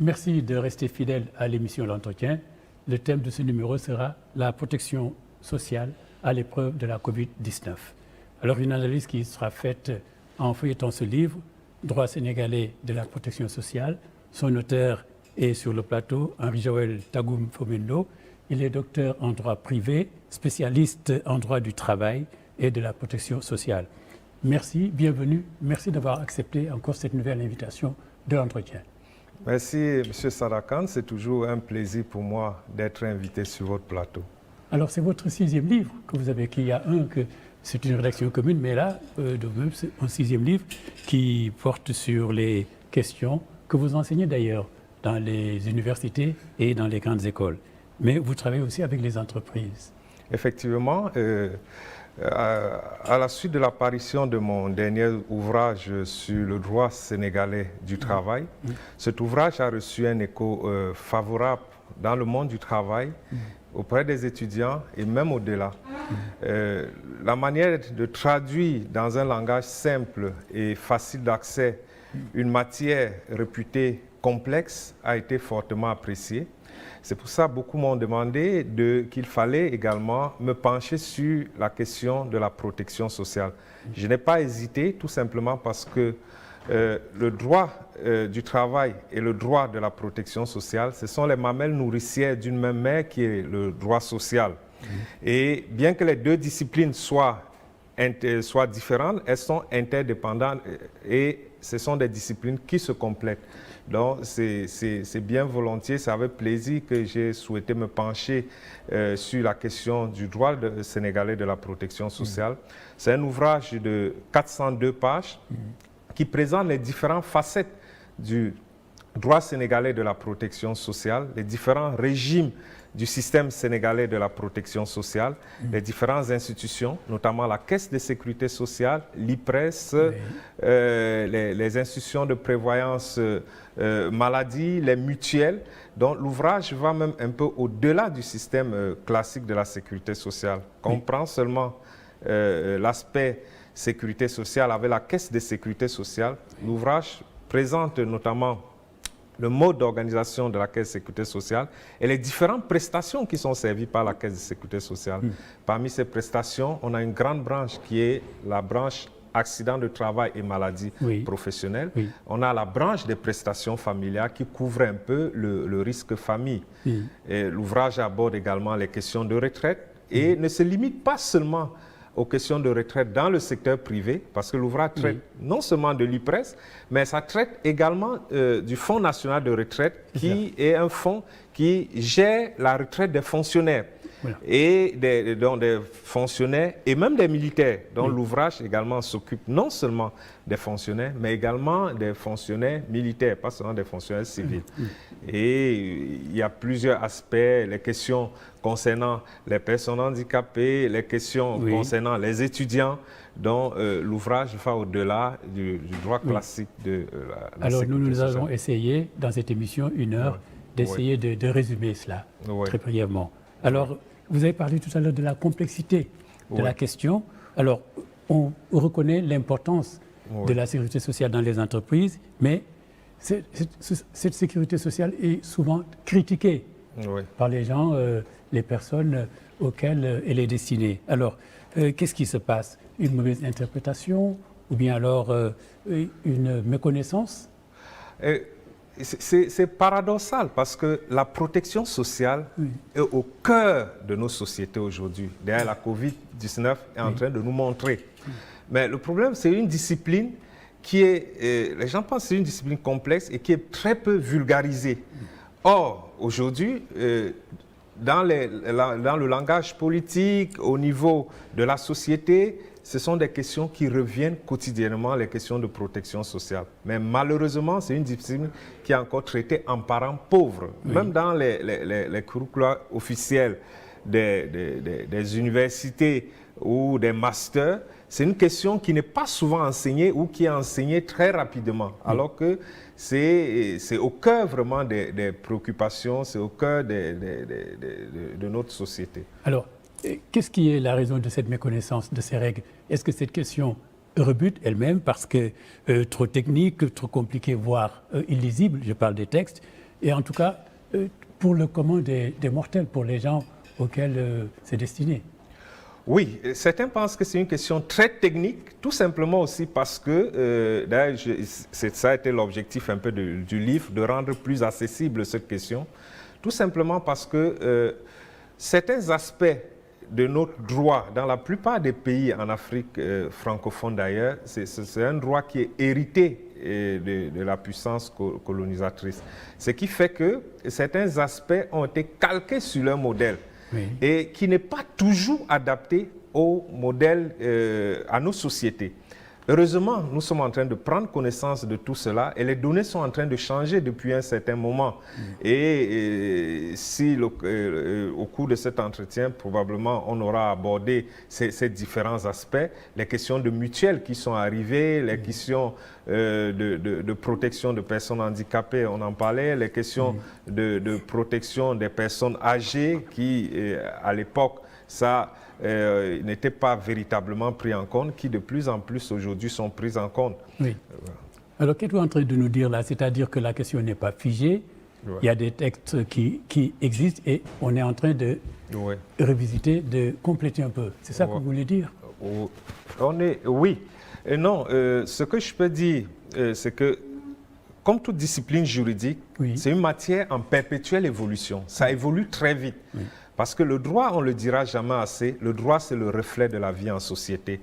Merci de rester fidèle à l'émission L'Entretien. Le thème de ce numéro sera la protection sociale à l'épreuve de la Covid-19. Alors, une analyse qui sera faite en feuilletant ce livre, Droit sénégalais de la protection sociale. Son auteur est sur le plateau, Henri-Joël Tagoum Fomendo. Il est docteur en droit privé, spécialiste en droit du travail et de la protection sociale. Merci, bienvenue. Merci d'avoir accepté encore cette nouvelle invitation de l'entretien. Merci, M. Sarakan. C'est toujours un plaisir pour moi d'être invité sur votre plateau. Alors, c'est votre 6e livre que vous avez écrit. Il y a c'est une rédaction commune, mais là, c'est un 6e livre qui porte sur les questions que vous enseignez d'ailleurs dans les universités et dans les grandes écoles. Mais vous travaillez aussi avec les entreprises. Effectivement, à la suite de l'apparition de mon dernier ouvrage sur le droit sénégalais du travail, cet ouvrage a reçu un écho favorable dans le monde du travail, auprès des étudiants et même au-delà. La manière de traduire dans un langage simple et facile d'accès une matière réputée complexe a été fortement appréciée. C'est pour ça que beaucoup m'ont demandé qu'il fallait également me pencher sur la question de la protection sociale. Je n'ai pas hésité, tout simplement parce que le droit du travail et le droit de la protection sociale, ce sont les mamelles nourricières d'une même mère qui est le droit social. Et bien que les deux disciplines soient différentes, elles sont interdépendantes et ce sont des disciplines qui se complètent. Donc c'est bien volontiers, c'est avec plaisir que j'ai souhaité me pencher sur la question du droit sénégalais de la protection sociale. C'est un ouvrage de 402 pages qui présente les différentes facettes du droit sénégalais de la protection sociale, les différents régimes du système sénégalais de la protection sociale, les différentes institutions, notamment la Caisse de sécurité sociale, l'IPRES, les institutions de prévoyance maladie, les mutuelles. Donc l'ouvrage va même un peu au-delà du système classique de la sécurité sociale. Quand on prend seulement l'aspect sécurité sociale avec la Caisse de sécurité sociale, l'ouvrage présente notamment le mode d'organisation de la Caisse de sécurité sociale et les différentes prestations qui sont servies par la Caisse de sécurité sociale. Parmi ces prestations, on a une grande branche qui est la branche accident de travail et maladies professionnelles. On a la branche des prestations familiales qui couvre un peu le risque famille. L'ouvrage aborde également les questions de retraite et ne se limite pas seulement aux questions de retraite dans le secteur privé, parce que l'ouvrage traite non seulement de l'IPRES, mais ça traite également du Fonds national de retraite, qui est un fonds qui gère la retraite des fonctionnaires, et des fonctionnaires et même des militaires, dont l'ouvrage également s'occupe non seulement des fonctionnaires, mais également des fonctionnaires militaires, pas seulement des fonctionnaires civils. Et il y a plusieurs aspects, les questions concernant les personnes handicapées, les questions concernant les étudiants, dont l'ouvrage va au-delà du droit classique de la Alors sécurité nous sociale. allons essayer, dans cette émission, 1 heure, d'essayer de résumer cela très brièvement. Alors, vous avez parlé tout à l'heure de la complexité de la question. Alors, on reconnaît l'importance de la sécurité sociale dans les entreprises, mais cette sécurité sociale est souvent critiquée par les gens, les personnes auxquelles elle est destinée. Alors, qu'est-ce qui se passe? Une mauvaise interprétation ou bien alors une méconnaissance? C'est paradoxal parce que la protection sociale est au cœur de nos sociétés aujourd'hui. D'ailleurs, la Covid-19 est en train de nous montrer. Mais le problème, c'est une discipline qui est, les gens pensent que c'est une discipline complexe et qui est très peu vulgarisée. Or, aujourd'hui, dans le langage politique, au niveau de la société, ce sont des questions qui reviennent quotidiennement, les questions de protection sociale. Mais malheureusement, c'est une discipline qui est encore traitée en parent pauvre. Même dans les curricula officiels des universités ou des masters, c'est une question qui n'est pas souvent enseignée ou qui est enseignée très rapidement. Alors que c'est au cœur vraiment des préoccupations, c'est au cœur de notre société. Alors, qu'est-ce qui est la raison de cette méconnaissance de ces règles? Est-ce que cette question rebute elle-même parce que trop technique, trop compliquée, voire illisible, je parle des textes, et en tout cas pour le commun des mortels, pour les gens auxquels c'est destiné. Oui, certains pensent que c'est une question très technique, tout simplement aussi parce que, d'ailleurs, ça a été l'objectif un peu du livre, de rendre plus accessible cette question, tout simplement parce que certains aspects de notre droit, dans la plupart des pays en Afrique francophone d'ailleurs, c'est un droit qui est hérité de la puissance colonisatrice. Ce qui fait que certains aspects ont été calqués sur leur modèle. Oui. Et qui n'est pas toujours adapté au modèle, à nos sociétés. Heureusement, nous sommes en train de prendre connaissance de tout cela et les données sont en train de changer depuis un certain moment. Et si au cours de cet entretien, probablement, on aura abordé ces différents aspects, les questions de mutuelles qui sont arrivées, les questions de protection de personnes handicapées, on en parlait, les questions de protection des personnes âgées qui, à l'époque, ça n'était pas véritablement pris en compte, qui de plus en plus aujourd'hui sont prises en compte. Oui. Alors, qu'est-ce que vous êtes en train de nous dire là? C'est-à-dire que la question n'est pas figée, il y a des textes qui existent et on est en train de revisiter, de compléter un peu. C'est ça que vous voulez dire? Oui. Et non, ce que je peux dire, c'est que comme toute discipline juridique, c'est une matière en perpétuelle évolution. Ça évolue très vite. Parce que le droit, on ne le dira jamais assez, le droit c'est le reflet de la vie en société.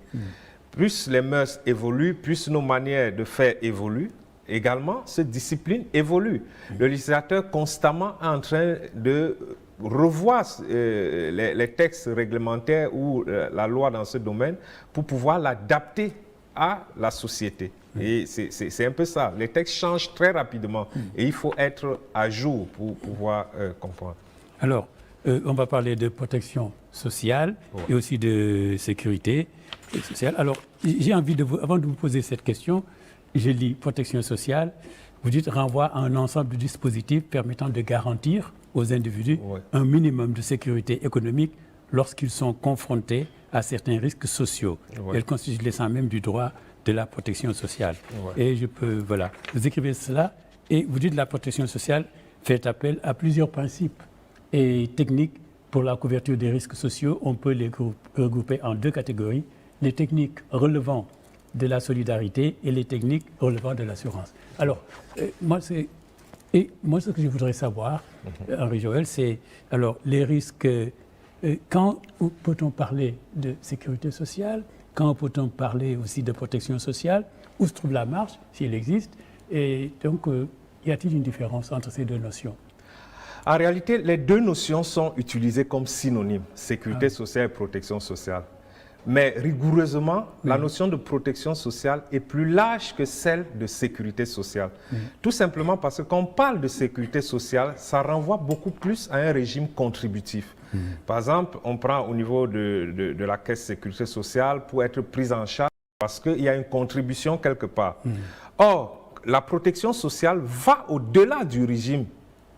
Plus les mœurs évoluent, plus nos manières de faire évoluent, également cette discipline évolue. Le législateur constamment est en train de revoir les textes réglementaires ou la loi dans ce domaine pour pouvoir l'adapter à la société. Et c'est un peu ça. Les textes changent très rapidement et il faut être à jour pour pouvoir comprendre. Alors, on va parler de protection sociale et aussi de sécurité sociale. Alors, j'ai envie avant de vous poser cette question, je lis protection sociale. Vous dites renvoi à un ensemble de dispositifs permettant de garantir aux individus un minimum de sécurité économique lorsqu'ils sont confrontés à certains risques sociaux. Elle constitue l'essence même du droit de la protection sociale. Et vous écrivez cela et vous dites que la protection sociale fait appel à plusieurs principes et techniques pour la couverture des risques sociaux. On peut les regrouper en deux catégories, les techniques relevant de la solidarité et les techniques relevant de l'assurance. Alors, moi, ce que je voudrais savoir, Henri Joël, c'est alors les risques, quand peut-on parler de sécurité sociale, quand peut-on parler aussi de protection sociale, où se trouve la marge, si elle existe, et donc, y a-t-il une différence entre ces deux notions? En réalité, les deux notions sont utilisées comme synonymes, sécurité sociale et protection sociale. Mais rigoureusement, la notion de protection sociale est plus large que celle de sécurité sociale. Tout simplement parce que quand on parle de sécurité sociale, ça renvoie beaucoup plus à un régime contributif. Par exemple, on prend au niveau de la caisse de sécurité sociale pour être prise en charge parce qu'il y a une contribution quelque part. Or, la protection sociale va au-delà du régime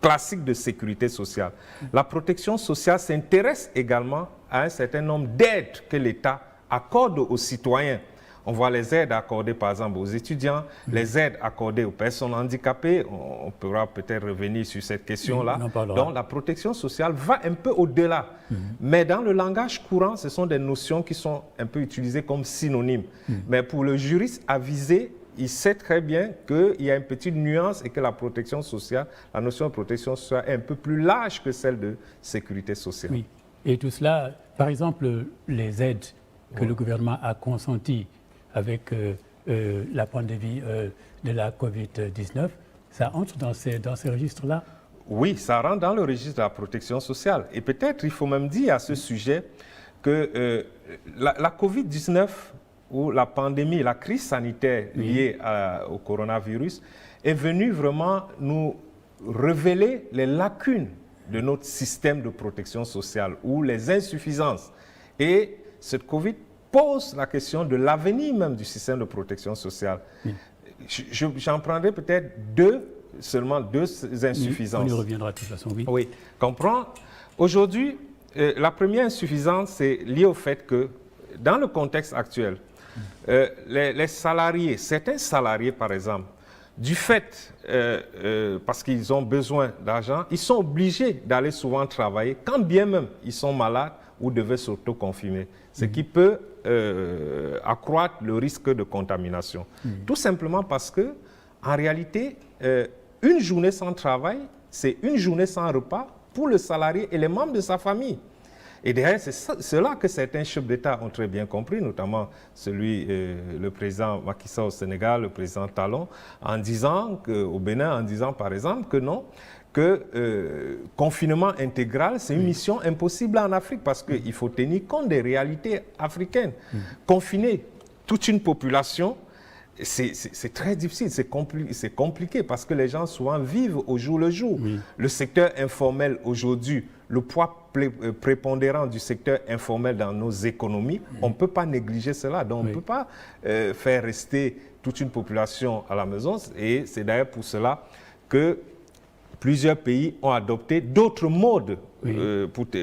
classique de sécurité sociale. La protection sociale s'intéresse également à un certain nombre d'aides que l'État accorde aux citoyens. On voit les aides accordées par exemple aux étudiants, les aides accordées aux personnes handicapées. On pourra peut-être revenir sur cette question-là. Donc la protection sociale va un peu au-delà. Mais dans le langage courant, ce sont des notions qui sont un peu utilisées comme synonymes. Mais pour le juriste avisé, il sait très bien qu'il y a une petite nuance et que la protection sociale, la notion de protection sociale est un peu plus large que celle de sécurité sociale. Oui, et tout cela, par exemple, les aides que le gouvernement a consenties avec la pandémie de la COVID-19, ça entre dans ces registres-là? Oui, ça rentre dans le registre de la protection sociale. Et peut-être, il faut même dire à ce sujet que la COVID-19 où la pandémie, la crise sanitaire liée au coronavirus est venue vraiment nous révéler les lacunes de notre système de protection sociale ou les insuffisances. Et cette Covid pose la question de l'avenir même du système de protection sociale. J'en prendrai peut-être seulement deux insuffisances. On y reviendra de toute façon, oui. Oui, comprends. Aujourd'hui, la première insuffisance, c'est liée au fait que, dans le contexte actuel, les salariés, certains salariés par exemple, du fait, parce qu'ils ont besoin d'argent, ils sont obligés d'aller souvent travailler, quand bien même ils sont malades ou devaient s'auto-confiner, ce qui peut accroître le risque de contamination. Tout simplement parce que, en réalité, une journée sans travail, c'est une journée sans repas pour le salarié et les membres de sa famille. Et derrière, c'est cela que certains chefs d'État ont très bien compris, notamment le président Macky Sall au Sénégal, le président Talon, au Bénin, en disant par exemple que non, que confinement intégral, c'est une mission impossible en Afrique parce qu'il faut tenir compte des réalités africaines. Confiner toute une population, c'est très difficile, c'est compliqué parce que les gens souvent vivent au jour le jour. Le secteur informel aujourd'hui, le poids prépondérant du secteur informel dans nos économies, on ne peut pas négliger cela. Donc on ne peut pas faire rester toute une population à la maison. Et c'est d'ailleurs pour cela que plusieurs pays ont adopté d'autres modes,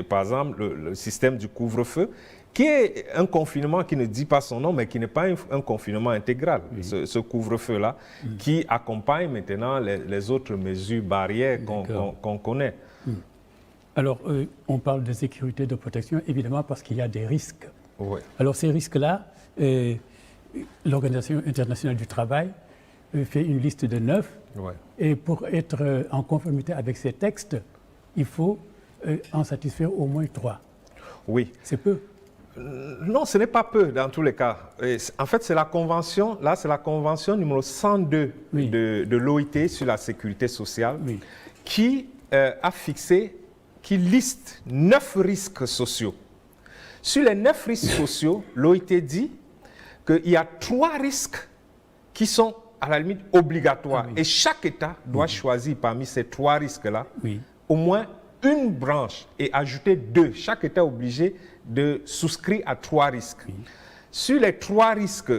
par exemple le système du couvre-feu, qui est un confinement qui ne dit pas son nom, mais qui n'est pas un confinement intégral, ce couvre-feu-là, qui accompagne maintenant les autres mesures barrières qu'on connaît. Alors, on parle de sécurité, de protection, évidemment, parce qu'il y a des risques. Oui. Alors, ces risques-là, l'Organisation internationale du travail fait une liste de 9. Ouais. Et pour être en conformité avec ces textes, il faut en satisfaire au moins 3. Oui. C'est peu. Non, ce n'est pas peu dans tous les cas. En fait, c'est la convention, là, c'est la convention numéro 102 de l'OIT sur la sécurité sociale qui a fixé, qui liste 9 risques sociaux. Sur les 9 risques sociaux, l'OIT dit qu'il y a 3 risques qui sont à la limite obligatoires. Et chaque État doit choisir parmi ces 3 risques-là au moins une branche et ajouter 2. Chaque État est obligé de souscrire à 3 risques. Sur les 3 risques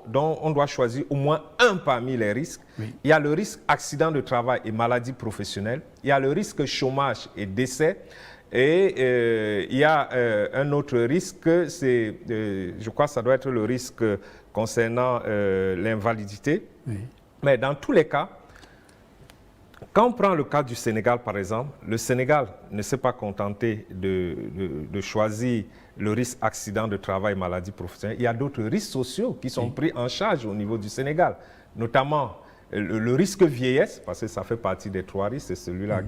dont on doit choisir au moins un parmi les risques, il y a le risque accident de travail et maladie professionnelle, il y a le risque chômage et décès, et il y a un autre risque, je crois que ça doit être le risque concernant l'invalidité. Mais dans tous les cas, quand on prend le cas du Sénégal, par exemple, le Sénégal ne s'est pas contenté de choisir le risque accident de travail, maladie professionnelle. Il y a d'autres risques sociaux qui sont pris en charge au niveau du Sénégal, notamment le risque vieillesse, parce que ça fait partie des 3 risques, c'est celui-là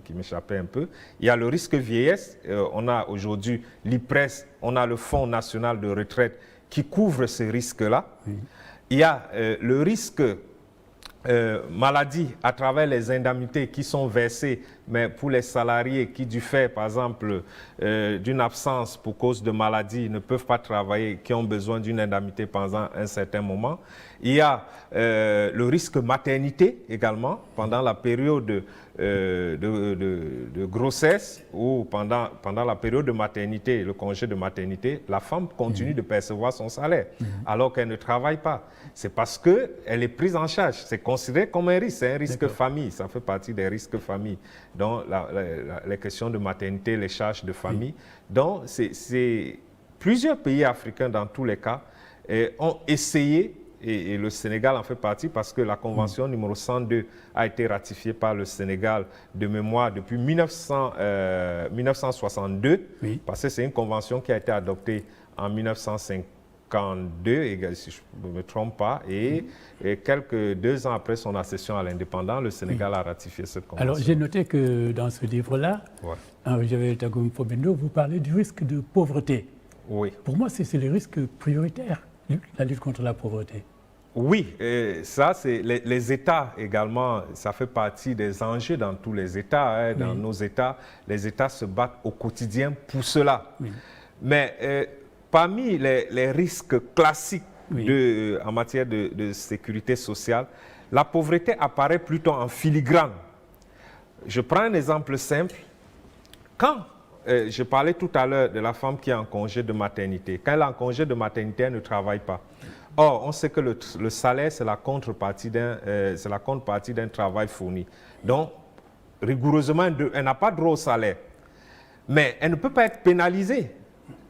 qui m'échappait un peu. Il y a le risque vieillesse, on a aujourd'hui l'IPRES, on a le Fonds national de retraite qui couvre ces risques-là. Il y a le risque maladie à travers les indemnités qui sont versées, mais pour les salariés qui, du fait, par exemple, d'une absence pour cause de maladie, ne peuvent pas travailler, qui ont besoin d'une indemnité pendant un certain moment. Il y a le risque maternité également, pendant la période de grossesse ou pendant la période de maternité, le congé de maternité, la femme continue de percevoir son salaire alors qu'elle ne travaille pas. C'est parce qu'elle est prise en charge. C'est considéré comme un risque. C'est un risque famille. Ça fait partie des risques famille. Donc, les questions de maternité, les charges de famille. Donc, plusieurs pays africains, dans tous les cas, ont essayé, et le Sénégal en fait partie parce que la convention numéro 102 a été ratifiée par le Sénégal de mémoire depuis 1962, parce que c'est une convention qui a été adoptée en 1952, si je ne me trompe pas, et 2 ans après son accession à l'indépendance, le Sénégal a ratifié cette convention. Alors j'ai noté que dans ce livre-là, Javel Tagoum Fobendo, vous parlez du risque de pauvreté. Oui. Pour moi, c'est le risque prioritaire, la lutte contre la pauvreté. Oui, ça, c'est les États également, ça fait partie des enjeux dans tous les États. Dans nos États, les États se battent au quotidien pour cela. Mais parmi les risques classiques en matière de sécurité sociale, la pauvreté apparaît plutôt en filigrane. Je prends un exemple simple. Quand je parlais tout à l'heure de la femme qui est en congé de maternité. Quand elle est en congé de maternité, elle ne travaille pas. Or, on sait que le salaire, c'est la contrepartie d'un travail fourni. Donc, rigoureusement, elle n'a pas droit au salaire. Mais elle ne peut pas être pénalisée.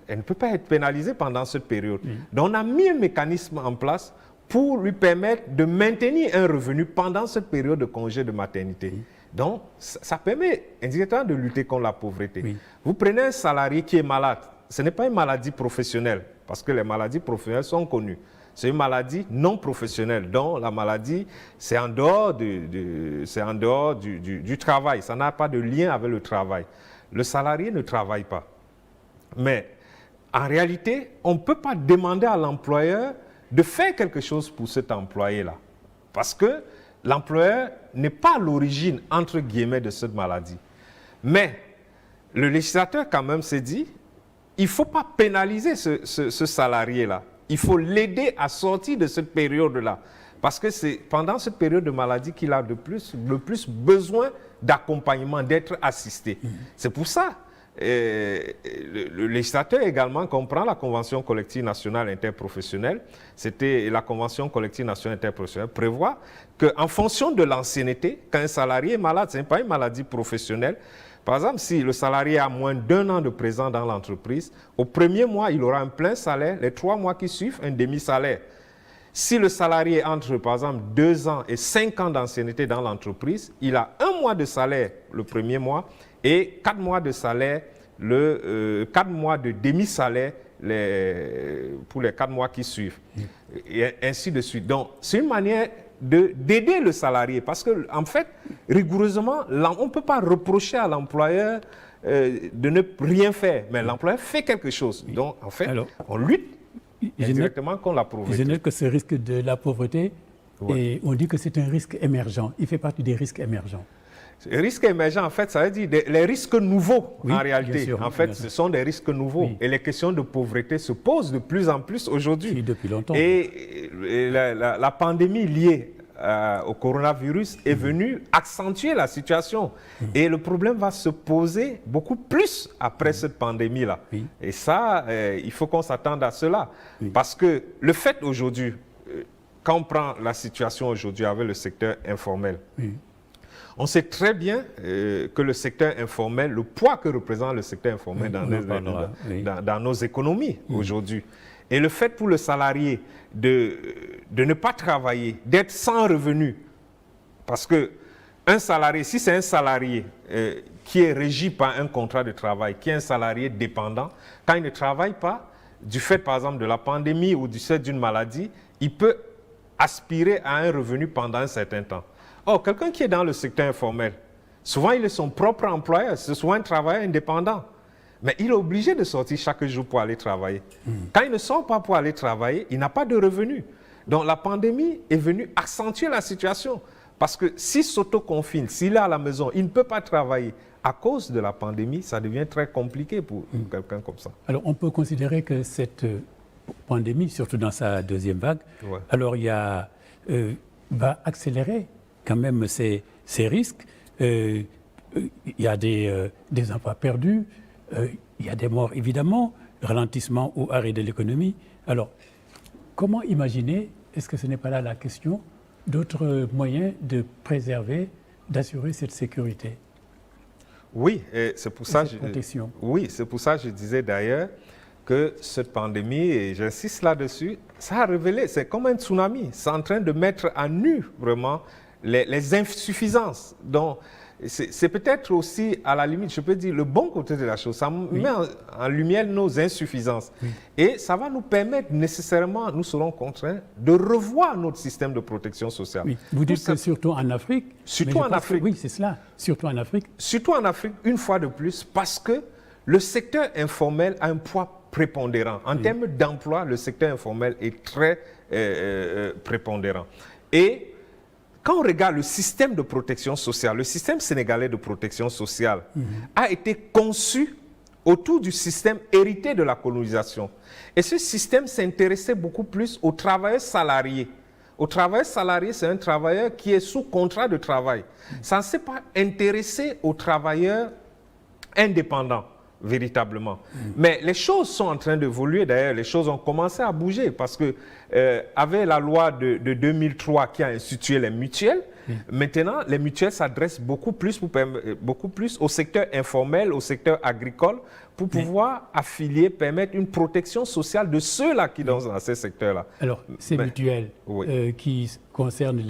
Elle ne peut pas être pénalisée pendant cette période. Donc, on a mis un mécanisme en place pour lui permettre de maintenir un revenu pendant cette période de congé de maternité. Oui. Donc, ça permet indirectement de lutter contre la pauvreté. Oui. Vous prenez un salarié qui est malade, ce n'est pas une maladie professionnelle, parce que les maladies professionnelles sont connues. C'est une maladie non professionnelle, dont la maladie, c'est en dehors, du travail. Ça n'a pas de lien avec le travail. Le salarié ne travaille pas. Mais en réalité, on ne peut pas demander à l'employeur de faire quelque chose pour cet employé-là. Parce que l'employeur n'est pas à l'origine, entre guillemets, de cette maladie. Mais le législateur, quand même, s'est dit, il ne faut pas pénaliser ce salarié-là. Il faut l'aider à sortir de cette période-là. Parce que c'est pendant cette période de maladie qu'il a le plus besoin d'accompagnement, d'être assisté. C'est pour ça le législateur également comprend la Convention collective nationale interprofessionnelle. La Convention collective nationale interprofessionnelle prévoit qu'en fonction de l'ancienneté, quand un salarié est malade, ce n'est pas une maladie professionnelle. Par exemple, si le salarié a moins d'1 an de présence dans l'entreprise, au premier mois, il aura un plein salaire, les 3 mois qui suivent, un demi-salaire. Si le salarié est entre, par exemple, 2 ans et 5 ans d'ancienneté dans l'entreprise, il a 1 mois de salaire le premier mois et 4 mois de salaire, 4 mois de demi-salaire pour les 4 mois qui suivent. Et ainsi de suite. Donc, c'est une manière d'aider le salarié parce qu'en fait, rigoureusement, on ne peut pas reprocher à l'employeur de ne rien faire, mais l'employeur fait quelque chose. Donc, en fait, on lutte indirectement contre la pauvreté. Je note que ce risque de la pauvreté, et on dit que c'est un risque émergent. Il fait partie des risques émergents. Les risques émergents, en fait, ça veut dire les risques nouveaux, en réalité. Sûr, en fait, ce sont des risques nouveaux. Oui. Et les questions de pauvreté se posent de plus en plus aujourd'hui. Oui, depuis longtemps. Et la pandémie liée au coronavirus est venue accentuer la situation. Et le problème va se poser beaucoup plus après cette pandémie-là. Oui. Et ça, il faut qu'on s'attende à cela. Oui. Parce que le fait aujourd'hui, quand on prend la situation aujourd'hui avec le secteur informel, on sait très bien que le secteur informel, le poids que représente le secteur informel dans nos économies aujourd'hui. Et le fait pour le salarié de ne pas travailler, d'être sans revenu, parce que un salarié, si c'est un salarié qui est régi par un contrat de travail, qui est un salarié dépendant, quand il ne travaille pas, du fait par exemple de la pandémie ou du fait d'une maladie, il peut aspirer à un revenu pendant un certain temps. Or, quelqu'un qui est dans le secteur informel, souvent il est son propre employeur, c'est souvent un travailleur indépendant. Mais il est obligé de sortir chaque jour pour aller travailler. Quand il ne sort pas pour aller travailler, il n'a pas de revenus. Donc la pandémie est venue accentuer la situation. Parce que s'il s'autoconfine, s'il est à la maison, il ne peut pas travailler. À cause de la pandémie, ça devient très compliqué pour quelqu'un comme ça. Alors on peut considérer que cette pandémie, surtout dans sa deuxième vague, alors va accélérer quand même ces risques. Il y a des emplois perdus, il y a des morts évidemment, ralentissement ou arrêt de l'économie. Alors, comment imaginer, est-ce que ce n'est pas là la question, d'autres moyens de préserver, d'assurer cette sécurité? Oui, et c'est pour ça protection. Oui, c'est pour ça que je disais d'ailleurs que cette pandémie, et j'insiste là-dessus, ça a révélé, c'est comme un tsunami, c'est en train de mettre à nu vraiment les insuffisances. Donc, c'est peut-être aussi, à la limite, je peux dire, le bon côté de la chose. Ça met en lumière nos insuffisances. Et ça va nous permettre nécessairement, nous serons contraints de revoir notre système de protection sociale. Vous dites que surtout en Afrique. Surtout en Afrique. Oui, c'est cela. Surtout en Afrique. Surtout en Afrique, une fois de plus, parce que le secteur informel a un poids prépondérant. En termes d'emploi, le secteur informel est très prépondérant. Et quand on regarde le système de protection sociale, le système sénégalais de protection sociale a été conçu autour du système hérité de la colonisation. Et ce système s'intéressait beaucoup plus aux travailleurs salariés. Au travailleur salarié, c'est un travailleur qui est sous contrat de travail. Ça ne s'est pas intéressé aux travailleurs indépendants. véritablement. Mais les choses sont en train d'évoluer, d'ailleurs, les choses ont commencé à bouger parce que avec la loi de 2003 qui a institué les mutuelles, maintenant les mutuelles s'adressent beaucoup plus au secteur informel, au secteur agricole, pour pouvoir affilier, permettre une protection sociale de ceux-là qui sont dans ces secteurs-là. Alors, ces mutuelles qui concernent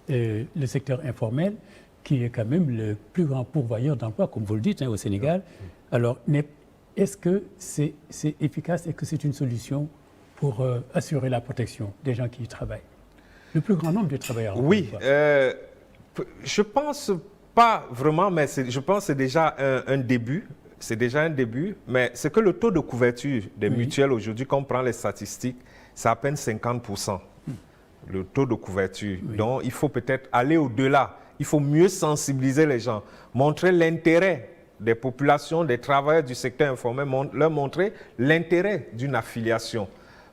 le secteur informel, qui est quand même le plus grand pourvoyeur d'emplois, comme vous le dites, au Sénégal. Alors, est-ce que c'est efficace et que c'est une solution pour assurer la protection des gens qui y travaillent? Le plus grand nombre de travailleurs. Oui, je pense pas vraiment, mais je pense que c'est déjà un début. C'est déjà un début, mais c'est que le taux de couverture des mutuelles aujourd'hui, quand on prend les statistiques, c'est à peine 50%. Le taux de couverture. Donc, il faut peut-être aller au-delà. Il faut mieux sensibiliser les gens, montrer l'intérêt des populations, des travailleurs du secteur informel, leur montrer l'intérêt d'une affiliation.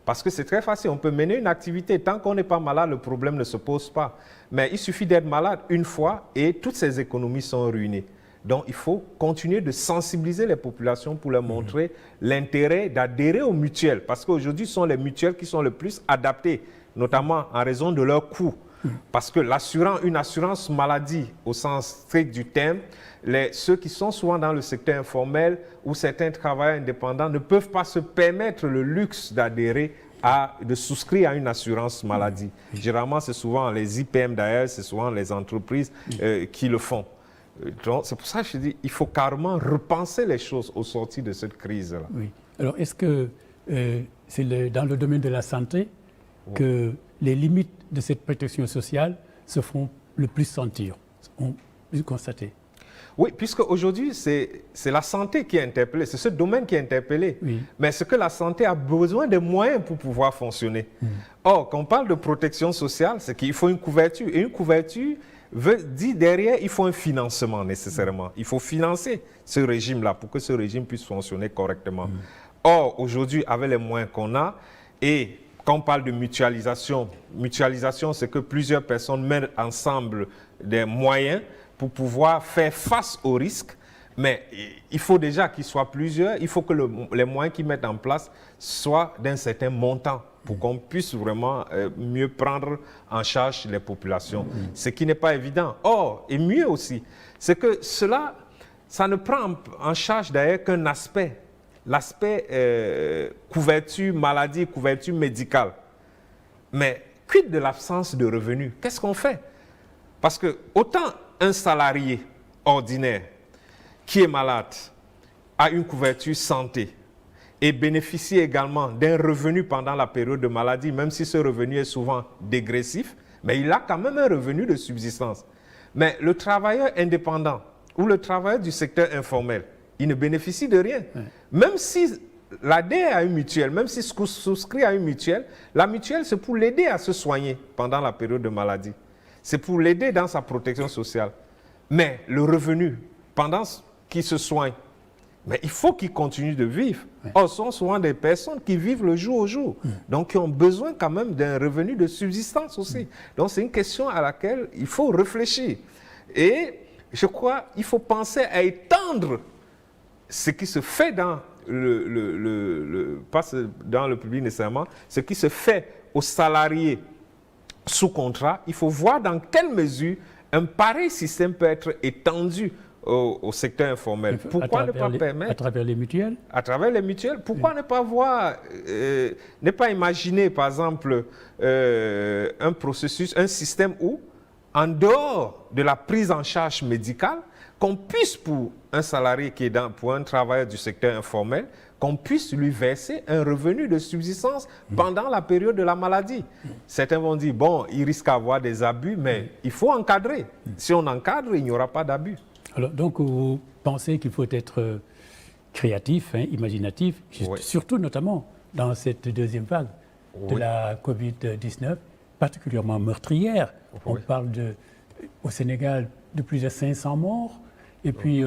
Parce que c'est très facile, on peut mener une activité. Tant qu'on n'est pas malade, le problème ne se pose pas. Mais il suffit d'être malade une fois et toutes ces économies sont ruinées. Donc, il faut continuer de sensibiliser les populations pour leur montrer l'intérêt d'adhérer aux mutuelles. Parce qu'aujourd'hui, ce sont les mutuelles qui sont le plus adaptées, notamment en raison de leurs coûts. Parce que une assurance maladie, au sens strict du terme, ceux qui sont souvent dans le secteur informel ou certains travailleurs indépendants ne peuvent pas se permettre le luxe d'adhérer de souscrire à une assurance maladie. Généralement, c'est souvent les IPM d'ailleurs, c'est souvent les entreprises qui le font. Donc, c'est pour ça que je dis qu'il faut carrément repenser les choses au sortir de cette crise-là. Oui. Alors, est-ce que c'est dans le domaine de la santé que les limites de cette protection sociale se font le plus sentir, on peut constater? Oui, puisque aujourd'hui, c'est la santé qui est interpellée, c'est ce domaine qui est interpellé. Mais ce que la santé a besoin de moyens pour pouvoir fonctionner. Or, quand on parle de protection sociale, c'est qu'il faut une couverture. Et une couverture dit derrière, il faut un financement nécessairement. Il faut financer ce régime-là pour que ce régime puisse fonctionner correctement. Or, aujourd'hui, avec les moyens qu'on a, et quand on parle de mutualisation, c'est que plusieurs personnes mettent ensemble des moyens pour pouvoir faire face aux risques, mais il faut déjà qu'ils soient plusieurs, il faut que les moyens qu'ils mettent en place soient d'un certain montant pour qu'on puisse vraiment mieux prendre en charge les populations, ce qui n'est pas évident. Or, et mieux aussi, c'est que ça ne prend en charge d'ailleurs qu'un aspect, l'aspect couverture maladie, couverture médicale. Mais quid de l'absence de revenus? Qu'est-ce qu'on fait? Parce que autant un salarié ordinaire qui est malade a une couverture santé et bénéficie également d'un revenu pendant la période de maladie, même si ce revenu est souvent dégressif, mais il a quand même un revenu de subsistance. Mais le travailleur indépendant ou le travailleur du secteur informel, il ne bénéficie de rien. Même si l'adhère à une mutuelle, même s'il souscrit à une mutuelle, la mutuelle, c'est pour l'aider à se soigner pendant la période de maladie. C'est pour l'aider dans sa protection sociale. Mais le revenu, pendant qu'il se soigne, mais il faut qu'il continue de vivre. Or, ce sont souvent des personnes qui vivent le jour au jour, donc qui ont besoin quand même d'un revenu de subsistance aussi. Donc, c'est une question à laquelle il faut réfléchir. Et je crois qu'il faut penser à étendre ce qui se fait dans pas dans le public nécessairement, ce qui se fait aux salariés sous contrat. Il faut voir dans quelle mesure un pareil système peut être étendu au secteur informel. Pourquoi ne pas permettre... À travers les mutuelles? À travers les mutuelles. Pourquoi ne pas imaginer, par exemple, un processus, un système où, en dehors de la prise en charge médicale, qu'on puisse, pour un salarié qui est pour un travailleur du secteur informel, qu'on puisse lui verser un revenu de subsistance pendant la période de la maladie. Certains vont dire, bon, il risque d'avoir des abus, mais il faut encadrer. Si on encadre, il n'y aura pas d'abus. Alors, donc, vous pensez qu'il faut être créatif, imaginatif, surtout notamment dans cette deuxième vague de la Covid-19, particulièrement meurtrière. On parle au Sénégal de plus de 500 morts, et puis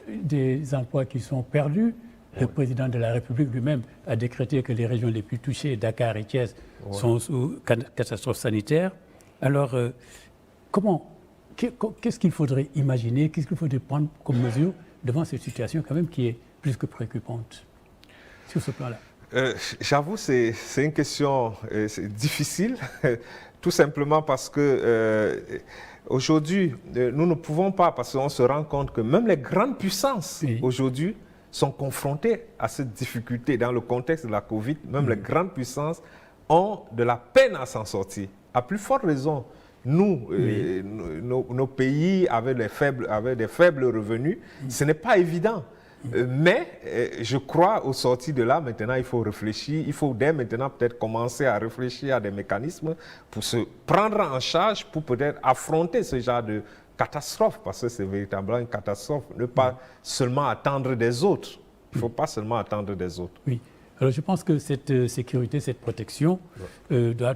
des emplois qui sont perdus. Le président de la République lui-même a décrété que les régions les plus touchées, Dakar et Thiès, sont sous catastrophe sanitaire. Alors, qu'est-ce qu'il faudrait imaginer, qu'est-ce qu'il faudrait prendre comme mesure devant cette situation quand même qui est plus que préoccupante sur ce plan-là? J'avoue, c'est une question difficile, tout simplement parce que aujourd'hui, nous ne pouvons pas, parce qu'on se rend compte que même les grandes puissances aujourd'hui sont confrontées à cette difficulté dans le contexte de la Covid. Même les grandes puissances ont de la peine à s'en sortir. À plus forte raison, nous, nos pays avec des faibles revenus, ce n'est pas évident. Mais je crois au sorti de là, maintenant, il faut réfléchir. Il faut dès maintenant peut-être commencer à réfléchir à des mécanismes pour se prendre en charge, pour peut-être affronter ce genre de catastrophe, parce que c'est véritablement une catastrophe. Ne pas seulement attendre des autres. Il ne faut pas seulement attendre des autres. Oui. Alors je pense que cette sécurité, cette protection doit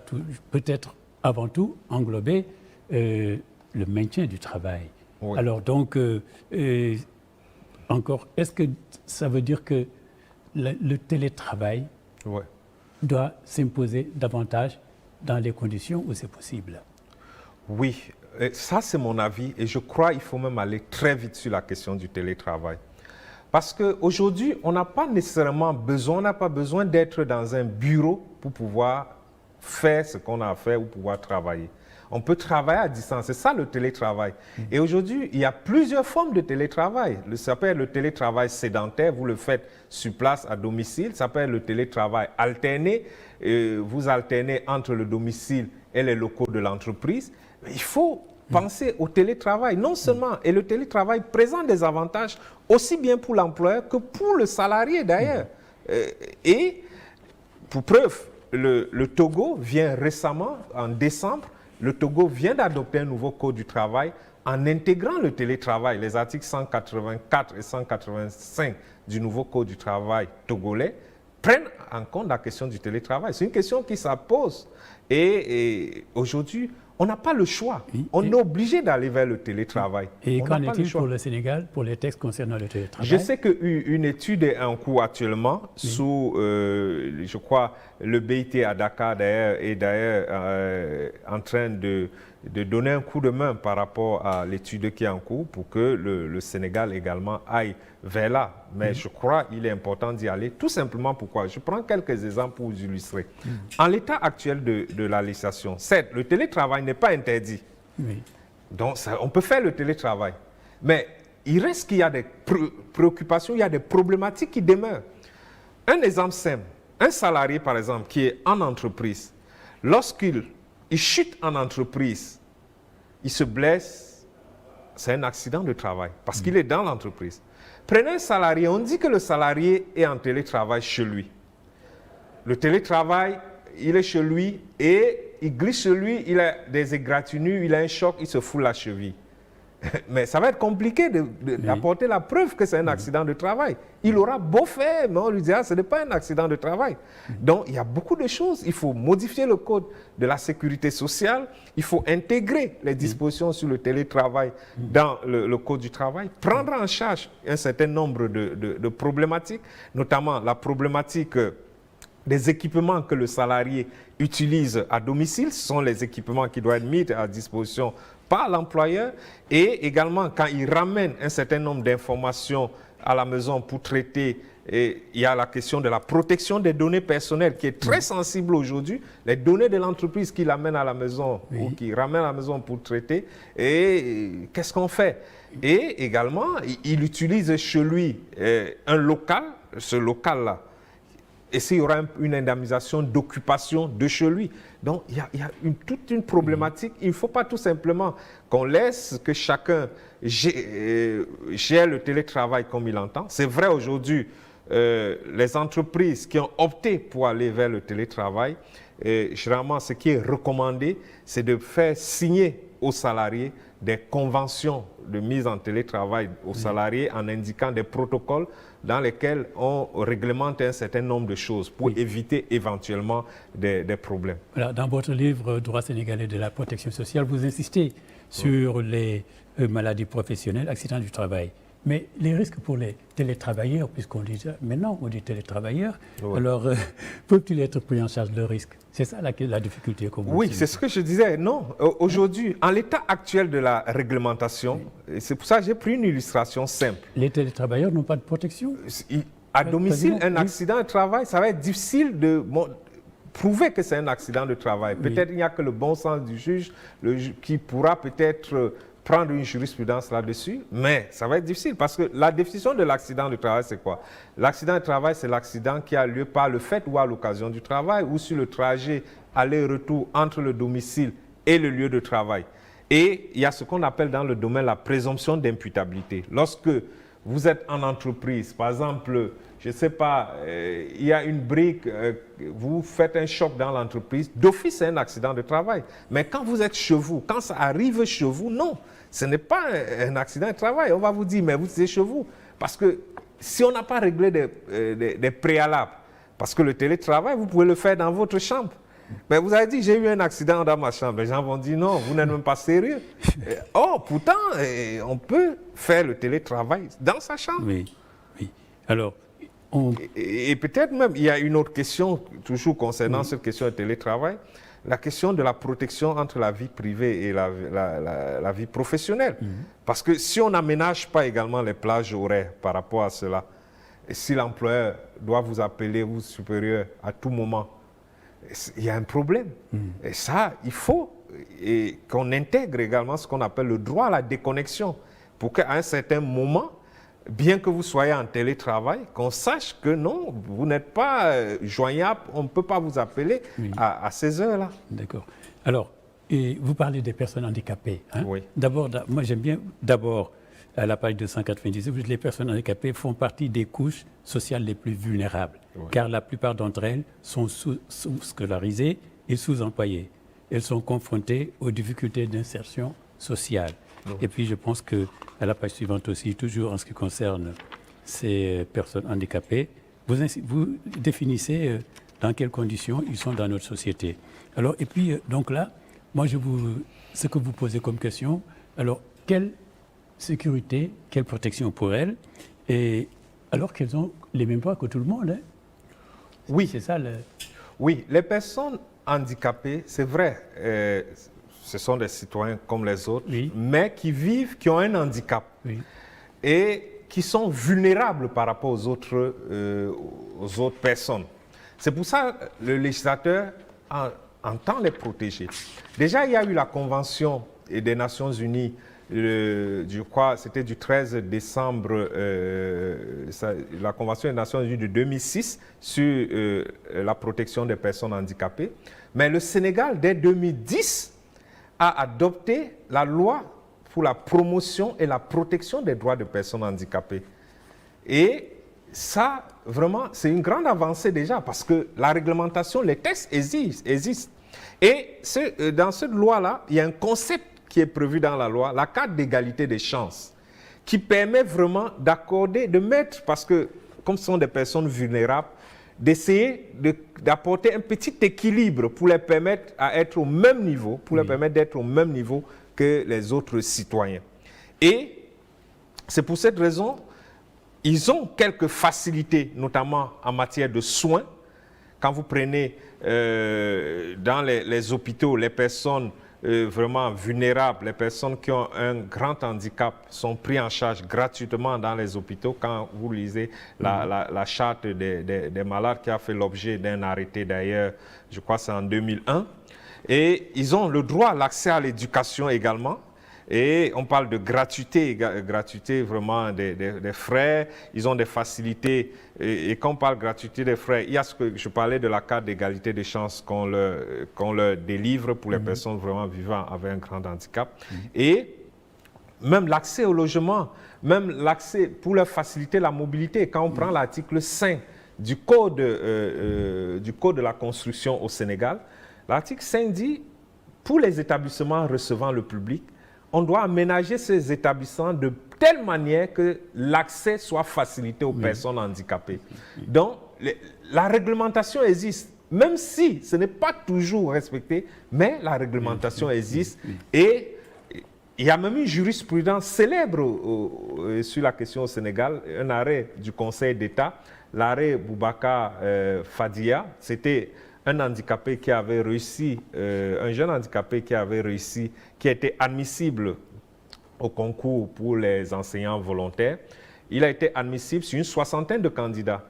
peut-être avant tout englober le maintien du travail. Oui. Alors donc, encore, est-ce que ça veut dire que le télétravail doit s'imposer davantage dans les conditions où c'est possible? Oui, ça c'est mon avis et je crois qu'il faut même aller très vite sur la question du télétravail. Parce qu'aujourd'hui, on n'a pas nécessairement besoin, on n'a pas besoin d'être dans un bureau pour pouvoir faire ce qu'on a à faire ou pouvoir travailler. On peut travailler à distance, c'est ça le télétravail. Et aujourd'hui, il y a plusieurs formes de télétravail. Ça s'appelle le télétravail sédentaire, vous le faites sur place à domicile. Ça s'appelle le télétravail alterné, vous alternez entre le domicile et les locaux de l'entreprise. Mais il faut penser au télétravail, non seulement, et le télétravail présente des avantages aussi bien pour l'employeur que pour le salarié d'ailleurs. Et pour preuve, le Togo vient récemment, en décembre, le Togo vient d'adopter un nouveau code du travail en intégrant le télétravail. Les articles 184 et 185 du nouveau code du travail togolais prennent en compte la question du télétravail. C'est une question qui se pose. Et aujourd'hui, on n'a pas le choix. On est obligé d'aller vers le télétravail. Et qu'en est-il pour le Sénégal, pour les textes concernant le télétravail? Je sais qu'une étude est en cours actuellement sous, je crois, le BIT à Dakar est d'ailleurs en train de donner un coup de main par rapport à l'étude qui est en cours pour que le Sénégal également aille vers là. Mais je crois qu'il est important d'y aller. Tout simplement pourquoi? Je prends quelques exemples pour vous illustrer. En l'état actuel de la législation, certes, le télétravail n'est pas interdit. Donc, on peut faire le télétravail. Mais il reste qu'il y a des préoccupations, il y a des problématiques qui demeurent. Un exemple simple, un salarié par exemple qui est en entreprise, lorsqu'il chute en entreprise, il se blesse, c'est un accident de travail parce qu'il est dans l'entreprise. Prenez un salarié, on dit que le salarié est en télétravail chez lui. Le télétravail, il est chez lui et il glisse chez lui, il a des égratignures, il a un choc, il se fout la cheville. Mais ça va être compliqué d'apporter la preuve que c'est un accident de travail. Il aura beau faire, mais on lui dira ce n'est pas un accident de travail. Donc il y a beaucoup de choses. Il faut modifier le code de la sécurité sociale. Il faut intégrer les dispositions sur le télétravail dans le code du travail. Prendre en charge un certain nombre de problématiques, notamment la problématique des équipements que le salarié utilise à domicile. Ce sont les équipements qui doivent être mis à disposition par l'employeur et également quand il ramène un certain nombre d'informations à la maison pour traiter, et il y a la question de la protection des données personnelles qui est très sensible aujourd'hui, les données de l'entreprise qu'il amène à la maison ou qu'il ramène à la maison pour traiter, et qu'est-ce qu'on fait? Et également, il utilise chez lui un local, ce local-là, et s'il y aura une indemnisation d'occupation de chez lui. Donc, il y a toute une problématique. Il ne faut pas tout simplement qu'on laisse que chacun gère le télétravail comme il entend. C'est vrai aujourd'hui, les entreprises qui ont opté pour aller vers le télétravail, généralement, ce qui est recommandé, c'est de faire signer aux salariés des conventions de mise en télétravail aux salariés en indiquant des protocoles dans lesquels on réglemente un certain nombre de choses pour éviter éventuellement des problèmes. Voilà, dans votre livre « Droit sénégalais de la protection sociale », vous insistez sur les maladies professionnelles, accidents du travail. Mais les risques pour les télétravailleurs, puisqu'on dit maintenant on dit télétravailleurs, alors peuvent-ils être pris en charge le risque? C'est ça la difficulté. Oui, c'est ce que je disais. Non, aujourd'hui, en l'état actuel de la réglementation, c'est pour ça que j'ai pris une illustration simple. Les télétravailleurs n'ont pas de protection? À domicile, un accident de travail, ça va être difficile de prouver que c'est un accident de travail. Peut-être il n'y a que le bon sens du juge qui pourra peut-être prendre une jurisprudence là-dessus, mais ça va être difficile parce que la définition de l'accident de travail, c'est quoi? L'accident de travail, c'est l'accident qui a lieu par le fait ou à l'occasion du travail ou sur le trajet aller-retour entre le domicile et le lieu de travail. Et il y a ce qu'on appelle dans le domaine la présomption d'imputabilité. Lorsque vous êtes en entreprise, par exemple, je ne sais pas, il y a une brique, vous faites un choc dans l'entreprise, d'office c'est un accident de travail. Mais quand vous êtes chez vous, quand ça arrive chez vous, non, ce n'est pas un accident de travail. On va vous dire, mais vous êtes chez vous. Parce que si on n'a pas réglé des préalables, parce que le télétravail, vous pouvez le faire dans votre chambre. Mais vous avez dit, j'ai eu un accident dans ma chambre. Les gens vont dire, non, vous n'êtes même pas sérieux. Pourtant, on peut faire le télétravail dans sa chambre. Oui, oui. Alors, et peut-être même, il y a une autre question, toujours concernant cette question du télétravail, la question de la protection entre la vie privée et la vie professionnelle. Parce que si on n'aménage pas également les plages horaires par rapport à cela, et si l'employeur doit vous appeler, vous supérieur, à tout moment, il y a un problème. Et ça, il faut qu'on intègre également ce qu'on appelle le droit à la déconnexion, pour qu'à un certain moment, bien que vous soyez en télétravail, qu'on sache que non, vous n'êtes pas joignable, on ne peut pas vous appeler à ces heures-là. D'accord. Alors, vous parlez des personnes handicapées. Hein? Oui. D'abord, moi j'aime bien, à la page 298, les personnes handicapées font partie des couches sociales les plus vulnérables, car la plupart d'entre elles sont sous-scolarisées et sous-employées. Elles sont confrontées aux difficultés d'insertion sociale. Et puis je pense qu'à la page suivante aussi, toujours en ce qui concerne ces personnes handicapées, vous définissez dans quelles conditions ils sont dans notre société. Alors, et puis, donc là, moi, ce que vous posez comme question, alors, quelle sécurité, quelle protection pour elles, et alors qu'elles ont les mêmes droits que tout le monde, hein? Oui. C'est ça Oui, les personnes handicapées, c'est vrai, ce sont des citoyens comme les autres, mais qui ont un handicap et qui sont vulnérables par rapport aux autres personnes. C'est pour ça que le législateur entend les protéger. Déjà, il y a eu la Convention des Nations Unies, je crois c'était du 13 décembre, la Convention des Nations Unies de 2006 sur la protection des personnes handicapées. Mais le Sénégal, dès 2010, a adopté la loi pour la promotion et la protection des droits des personnes handicapées. Et ça, vraiment, c'est une grande avancée déjà parce que la réglementation, les textes existent. Et dans cette loi-là, il y a un concept qui est prévu dans la loi, la carte d'égalité des chances, qui permet vraiment d'accorder, de mettre, parce que comme ce sont des personnes vulnérables, d'essayer d'apporter un petit équilibre pour les permettre à être au même niveau, pour les permettre d'être au même niveau que les autres citoyens. Et c'est pour cette raison, ils ont quelques facilités, notamment en matière de soins. Quand vous prenez dans les hôpitaux, les personnes vraiment vulnérables, les personnes qui ont un grand handicap sont pris en charge gratuitement dans les hôpitaux. Quand vous lisez la charte des malades qui a fait l'objet d'un arrêté d'ailleurs, je crois que c'est en 2001. Et ils ont le droit à l'accès à l'éducation également. Et on parle de gratuité vraiment des frais. Ils ont des facilités. Et quand on parle de gratuité des frais, il y a ce que je parlais de la carte d'égalité des chances qu'on leur délivre pour les personnes vraiment vivant avec un grand handicap. Et même l'accès au logement, même l'accès pour leur faciliter la mobilité. Quand on prend l'article 5 du code de la construction au Sénégal, l'article 5 dit, pour les établissements recevant le public, on doit aménager ces établissements de telle manière que l'accès soit facilité aux personnes handicapées. Donc, la réglementation existe, même si ce n'est pas toujours respecté, mais la réglementation existe et il y a même une jurisprudence célèbre sur la question au Sénégal, un arrêt du Conseil d'État, l'arrêt Boubacar Fadia. C'était un handicapé qui avait réussi, un jeune handicapé qui avait réussi, qui était admissible au concours pour les enseignants volontaires. Il a été admissible sur une soixantaine de candidats.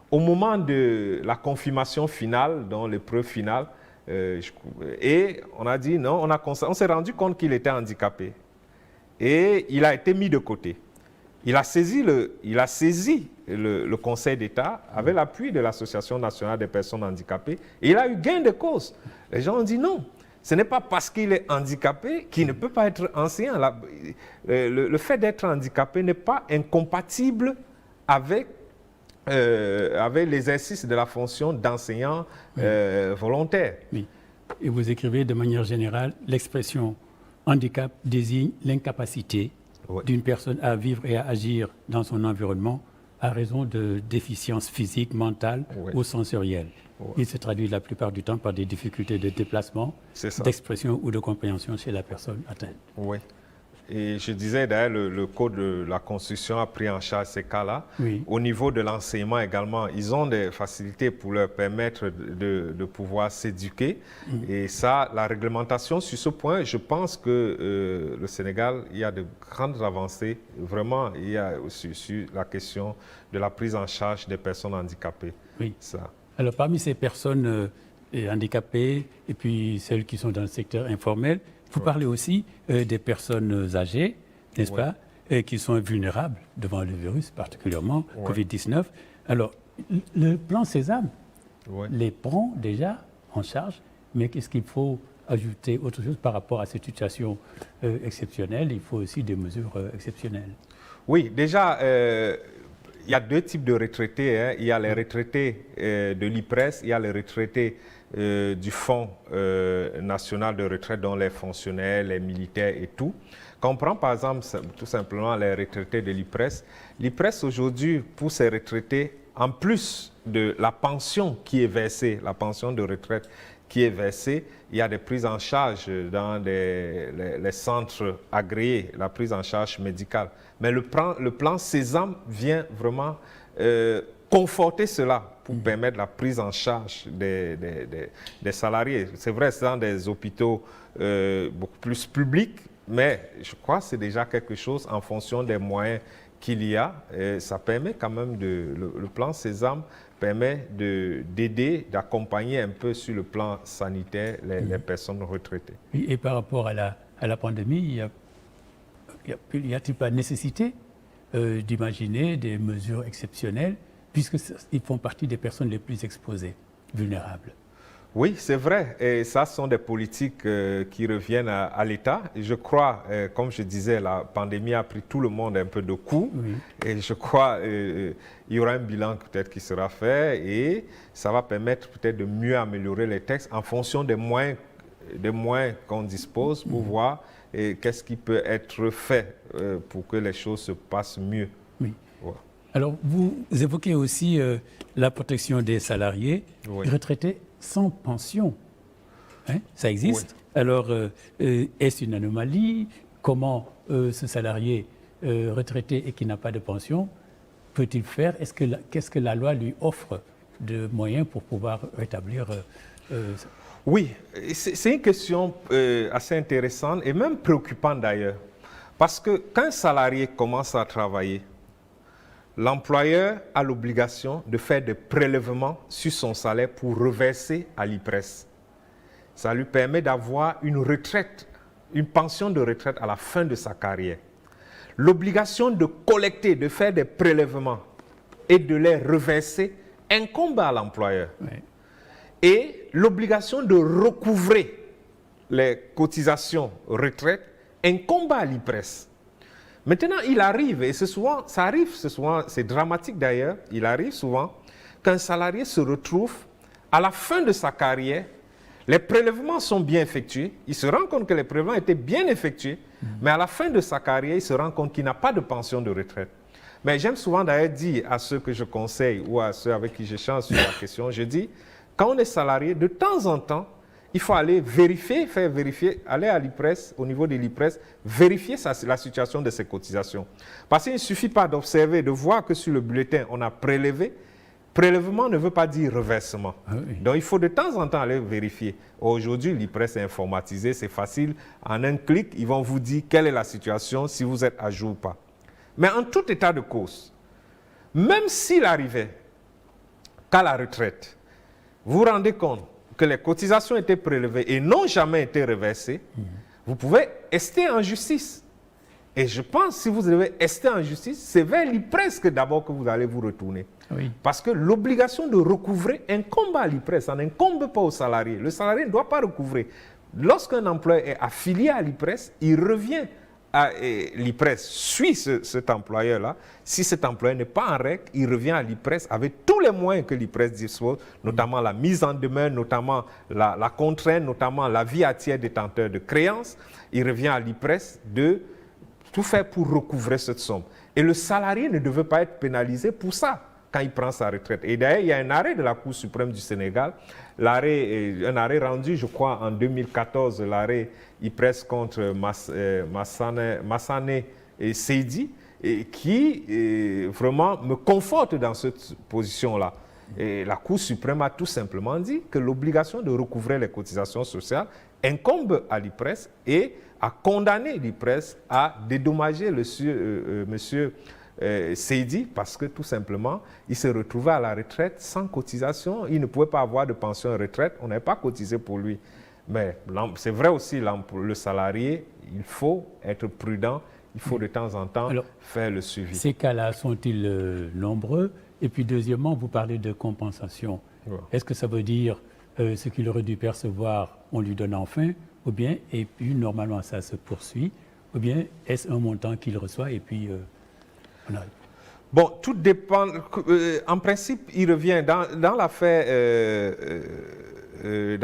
Au moment de la confirmation finale, dans l'épreuve finale, et on a dit non, on s'est rendu compte qu'il était handicapé. Et il a été mis de côté. Il a saisi le Conseil d'État avec l'appui de l'Association nationale des personnes handicapées et il a eu gain de cause. Les gens ont dit non, ce n'est pas parce qu'il est handicapé qu'il ne peut pas être enseignant. Le fait d'être handicapé n'est pas incompatible avec l'exercice de la fonction d'enseignant volontaire. Oui. Et vous écrivez de manière générale, l'expression handicap désigne l'incapacité d'une personne à vivre et à agir dans son environnement à raison de déficiences physiques, mentales ou sensorielles. Il se traduit la plupart du temps par des difficultés de déplacement, d'expression ou de compréhension chez la personne atteinte. Oui. Et je disais d'ailleurs, le Code de la construction a pris en charge ces cas-là. Oui. Au niveau de l'enseignement également, ils ont des facilités pour leur permettre de pouvoir s'éduquer. Et ça, la réglementation sur ce point, je pense que le Sénégal, il y a de grandes avancées. Vraiment, il y a sur la question de la prise en charge des personnes handicapées. Oui. Ça. Alors, parmi ces personnes handicapées et puis celles qui sont dans le secteur informel, vous parlez aussi des personnes âgées, n'est-ce pas, qui sont vulnérables devant le virus, particulièrement Covid-19. Alors, le plan Sésame les prend déjà en charge, mais qu'est-ce qu'il faut ajouter autre chose par rapport à cette situation exceptionnelle? Il faut aussi des mesures exceptionnelles. Oui, déjà, il y a deux types de retraités. Hein. Il y a les retraités de l'IPRES, il y a les retraités du Fonds national de retraite, dont les fonctionnaires, les militaires et tout. Quand on prend par exemple tout simplement les retraités de l'IPRES, l'IPRES aujourd'hui, pour ces retraités, en plus de la pension qui est versée, la pension de retraite qui est versée, il y a des prises en charge dans les centres agréés, la prise en charge médicale. Mais le plan Sésame vient vraiment conforter cela pour permettre la prise en charge des salariés. C'est vrai, c'est dans des hôpitaux beaucoup plus publics, mais je crois que c'est déjà quelque chose en fonction des moyens qu'il y a. Et ça permet quand même le plan Sésame permet d'aider, d'accompagner un peu sur le plan sanitaire les personnes retraitées. Et par rapport à la pandémie, y a-t-il pas nécessité d'imaginer des mesures exceptionnelles puisqu'ils font partie des personnes les plus exposées, vulnérables? Oui, c'est vrai. Et ça, ce sont des politiques qui reviennent à l'État. Je crois, comme je disais, la pandémie a pris tout le monde un peu de coup. Oui. Et je crois qu'il y aura un bilan peut-être qui sera fait et ça va permettre peut-être de mieux améliorer les textes en fonction des moyens qu'on dispose pour voir qu'est-ce qui peut être fait pour que les choses se passent mieux. Oui. Ouais. Alors, vous évoquez aussi la protection des salariés retraités sans pension. Hein? Ça existe. Oui. Alors, est-ce une anomalie? Comment ce salarié retraité et qui n'a pas de pension peut-il faire? Qu'est-ce que la loi lui offre de moyens pour pouvoir rétablir Oui, c'est une question assez intéressante et même préoccupante d'ailleurs. Parce que quand un salarié commence à travailler, l'employeur a l'obligation de faire des prélèvements sur son salaire pour reverser à l'IPRES. Ça lui permet d'avoir une retraite, une pension de retraite à la fin de sa carrière. L'obligation de collecter, de faire des prélèvements et de les reverser incombe à l'employeur. Oui. Et l'obligation de recouvrer les cotisations retraite incombe à l'IPRES. Maintenant, il arrive, et c'est dramatique d'ailleurs, il arrive souvent qu'un salarié se retrouve à la fin de sa carrière, les prélèvements sont bien effectués, il se rend compte que les prélèvements étaient bien effectués, mais à la fin de sa carrière, il se rend compte qu'il n'a pas de pension de retraite. Mais j'aime souvent d'ailleurs dire à ceux que je conseille ou à ceux avec qui j'échange sur la question, je dis, quand on est salarié, de temps en temps, il faut aller vérifier, faire vérifier, aller à l'IPRES, au niveau de l'IPRES, vérifier la situation de ses cotisations. Parce qu'il ne suffit pas d'observer, de voir que sur le bulletin, on a prélevé. Prélèvement ne veut pas dire reversement. Ah oui. Donc, il faut de temps en temps aller vérifier. Aujourd'hui, l'IPRES est informatisé, c'est facile. En un clic, ils vont vous dire quelle est la situation, si vous êtes à jour ou pas. Mais en tout état de cause, même s'il arrivait qu'à la retraite, vous vous rendez compte que les cotisations étaient prélevées et n'ont jamais été reversées, vous pouvez ester en justice. Et je pense, si vous devez ester en justice, c'est vers l'IPRES que d'abord que vous allez vous retourner. Oui. Parce que l'obligation de recouvrer incombe à l'IPRES, ça n'incombe pas au salarié. Le salarié ne doit pas recouvrer. Lorsqu'un employeur est affilié à l'IPRES, il revient à l'IPRES, suit cet employeur-là. Si cet employeur n'est pas en règle, il revient à l'IPRES avec tous les moyens que l'IPRES dispose, notamment la mise en demeure, notamment la contrainte, notamment l'avis à tiers détenteur de créances. Il revient à l'IPRES de tout faire pour recouvrer cette somme. Et le salarié ne devait pas être pénalisé pour ça quand il prend sa retraite. Et d'ailleurs, il y a un arrêt de la Cour suprême du Sénégal, un arrêt rendu, je crois, en 2014, l'arrêt IPRES contre Massané et Seydi, et qui vraiment me conforte dans cette position-là. Et la Cour suprême a tout simplement dit que l'obligation de recouvrer les cotisations sociales incombe à l'IPRES et a condamné l'IPRES à dédommager monsieur Seydi parce que tout simplement, il se retrouvait à la retraite sans cotisation. Il ne pouvait pas avoir de pension et retraite. On n'avait pas cotisé pour lui. Mais c'est vrai aussi, le salarié, il faut être prudent. Il faut de temps en temps faire le suivi. Ces cas-là sont-ils nombreux? Et puis deuxièmement, vous parlez de compensation. Ouais. Est-ce que ça veut dire ce qu'il aurait dû percevoir, on lui donne enfin, ou bien, et puis normalement ça se poursuit, ou bien est-ce un montant qu'il reçoit et puis on arrive? Bon, tout dépend. En principe, il revient dans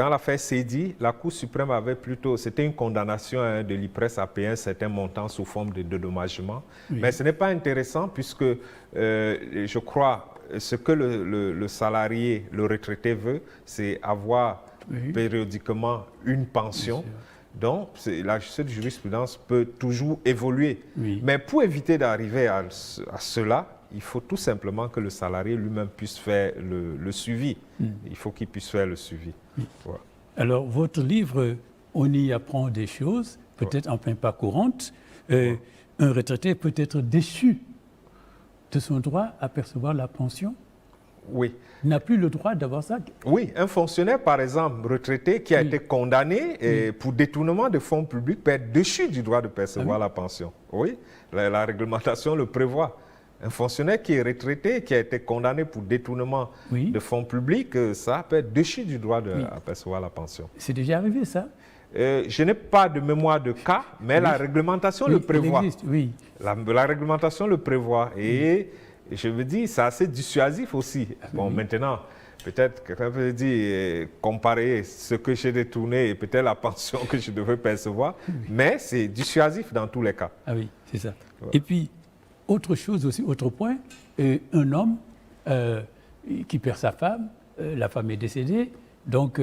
l'affaire Seydi, la Cour suprême avait plutôt, c'était une condamnation de l'IPRES à payer un certain montant sous forme de dédommagement. Oui. Mais ce n'est pas intéressant puisque je crois ce que le salarié, le retraité veut, c'est avoir périodiquement une pension. Donc, cette jurisprudence peut toujours évoluer. Oui. Mais pour éviter d'arriver à cela, il faut tout simplement que le salarié lui-même puisse faire le suivi. Il faut qu'il puisse faire le suivi. Ouais. Alors, votre livre, on y apprend des choses, peut-être enfin pas courantes. Un retraité peut être déchu de son droit à percevoir la pension. Oui. Il n'a plus le droit d'avoir ça. Oui, un fonctionnaire, par exemple, retraité, qui a été condamné pour détournement de fonds publics peut être déchu du droit de percevoir la pension. Oui, la réglementation le prévoit. Un fonctionnaire qui est retraité, qui a été condamné pour détournement de fonds publics, ça peut être déchu du droit de percevoir la pension. C'est déjà arrivé, ça? Je n'ai pas de mémoire de cas, mais la réglementation le prévoit. Il existe, oui. La réglementation le prévoit. Et je me dis, c'est assez dissuasif aussi. Bon, maintenant, peut-être quelqu'un peut dire, comparer ce que j'ai détourné et peut-être la pension que je devais percevoir, mais c'est dissuasif dans tous les cas. Ah oui, c'est ça. Ouais. Et puis, autre chose aussi, autre point, un homme qui perd sa femme, la femme est décédée, donc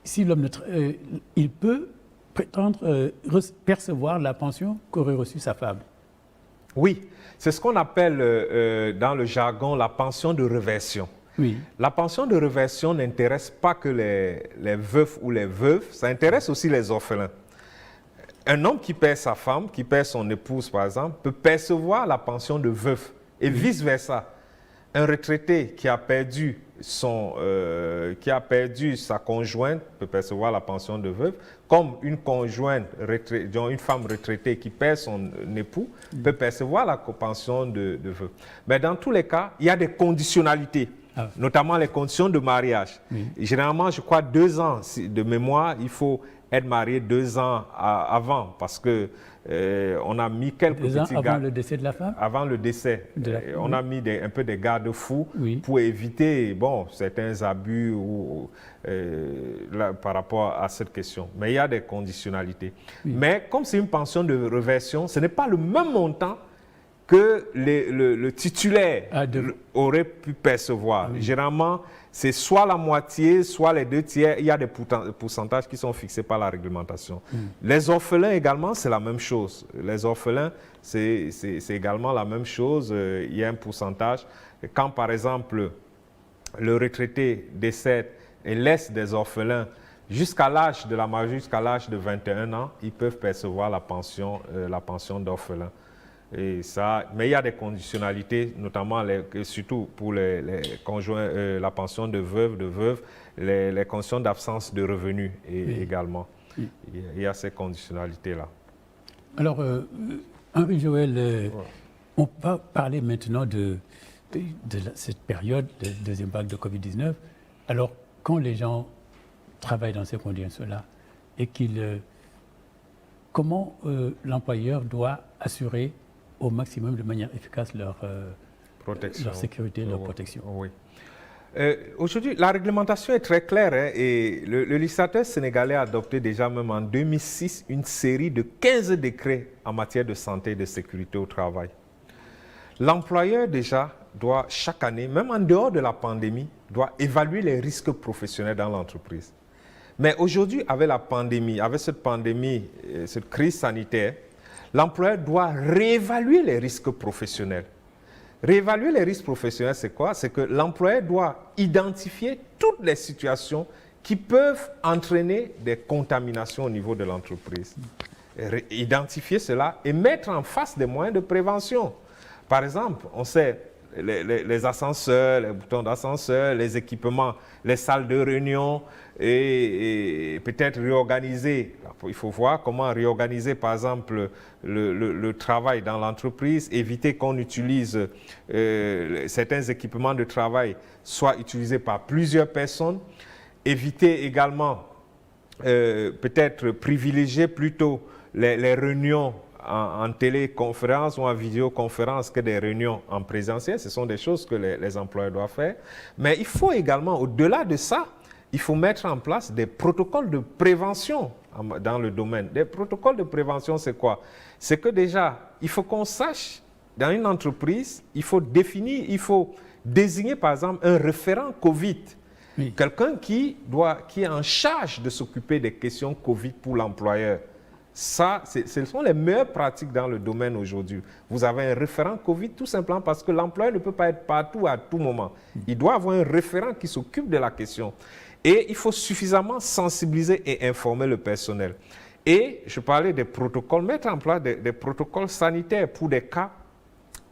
si l'homme il peut prétendre percevoir la pension qu'aurait reçue sa femme. Oui, c'est ce qu'on appelle dans le jargon la pension de réversion. Oui. La pension de réversion n'intéresse pas que les veufs ou les veuves, ça intéresse aussi les orphelins. Un homme qui perd sa femme, qui perd son épouse par exemple, peut percevoir la pension de veuf et vice-versa. Un retraité qui a perdu sa conjointe peut percevoir la pension de veuve, comme une femme retraitée qui perd son époux peut percevoir la pension de veuve. Mais dans tous les cas, il y a des conditionnalités, notamment les conditions de mariage. Oui. Généralement, je crois 2 ans de mémoire, il faut être marié 2 ans avant, parce que on a mis quelques petits garde-fous. Avant le décès de la femme? Avant le décès. On a mis un peu des garde-fous pour éviter certains abus par rapport à cette question. Mais il y a des conditionnalités. Oui. Mais comme c'est une pension de réversion, ce n'est pas le même montant que le titulaire aurait pu percevoir. Oui. Généralement, c'est soit la moitié, soit les 2/3. Il y a des pourcentages qui sont fixés par la réglementation. Les orphelins également, c'est la même chose. Les orphelins, c'est également la même chose. Il y a un pourcentage. Quand, par exemple, le retraité décède et laisse des orphelins jusqu'à l'âge de la majorité, jusqu'à l'âge de 21 ans, ils peuvent percevoir la pension d'orphelin. Et ça, mais il y a des conditionnalités, notamment surtout pour les conjoints, la pension de veuve, les conditions d'absence de revenus également. Oui. Il y a ces conditionnalités-là. Alors, Henri Joël, on va parler maintenant de cette période, de deuxième vague de Covid-19. Alors, quand les gens travaillent dans ces conditions-là et comment l'employeur doit assurer au maximum, de manière efficace, leur sécurité, leur protection. Oui. Aujourd'hui, la réglementation est très claire et le législateur sénégalais a adopté déjà même en 2006 une série de 15 décrets en matière de santé et de sécurité au travail. L'employeur déjà doit chaque année, même en dehors de la pandémie, doit évaluer les risques professionnels dans l'entreprise. Mais aujourd'hui, avec la pandémie, avec cette pandémie, cette crise sanitaire, l'employeur doit réévaluer les risques professionnels. Réévaluer les risques professionnels, c'est quoi? C'est que l'employeur doit identifier toutes les situations qui peuvent entraîner des contaminations au niveau de l'entreprise. Identifier cela et mettre en face des moyens de prévention. Par exemple, on sait les ascenseurs, les boutons d'ascenseur, les équipements, les salles de réunion et peut-être réorganiser. Il faut voir comment réorganiser, par exemple, le travail dans l'entreprise, éviter qu'on utilise certains équipements de travail soient utilisés par plusieurs personnes, éviter également peut-être privilégier plutôt les réunions en téléconférence ou en vidéoconférence que des réunions en présentiel. Ce sont des choses que les employeurs doivent faire. Mais il faut également, au-delà de ça, il faut mettre en place des protocoles de prévention dans le domaine. Des protocoles de prévention, c'est quoi? C'est que déjà, il faut qu'on sache, dans une entreprise, il faut désigner par exemple un référent Covid. Oui. Quelqu'un qui est en charge de s'occuper des questions Covid pour l'employeur. Ça, ce sont les meilleures pratiques dans le domaine aujourd'hui. Vous avez un référent Covid tout simplement parce que l'employeur ne peut pas être partout à tout moment. Il doit avoir un référent qui s'occupe de la question. Et il faut suffisamment sensibiliser et informer le personnel. Et je parlais des protocoles, mettre en place des protocoles sanitaires pour des cas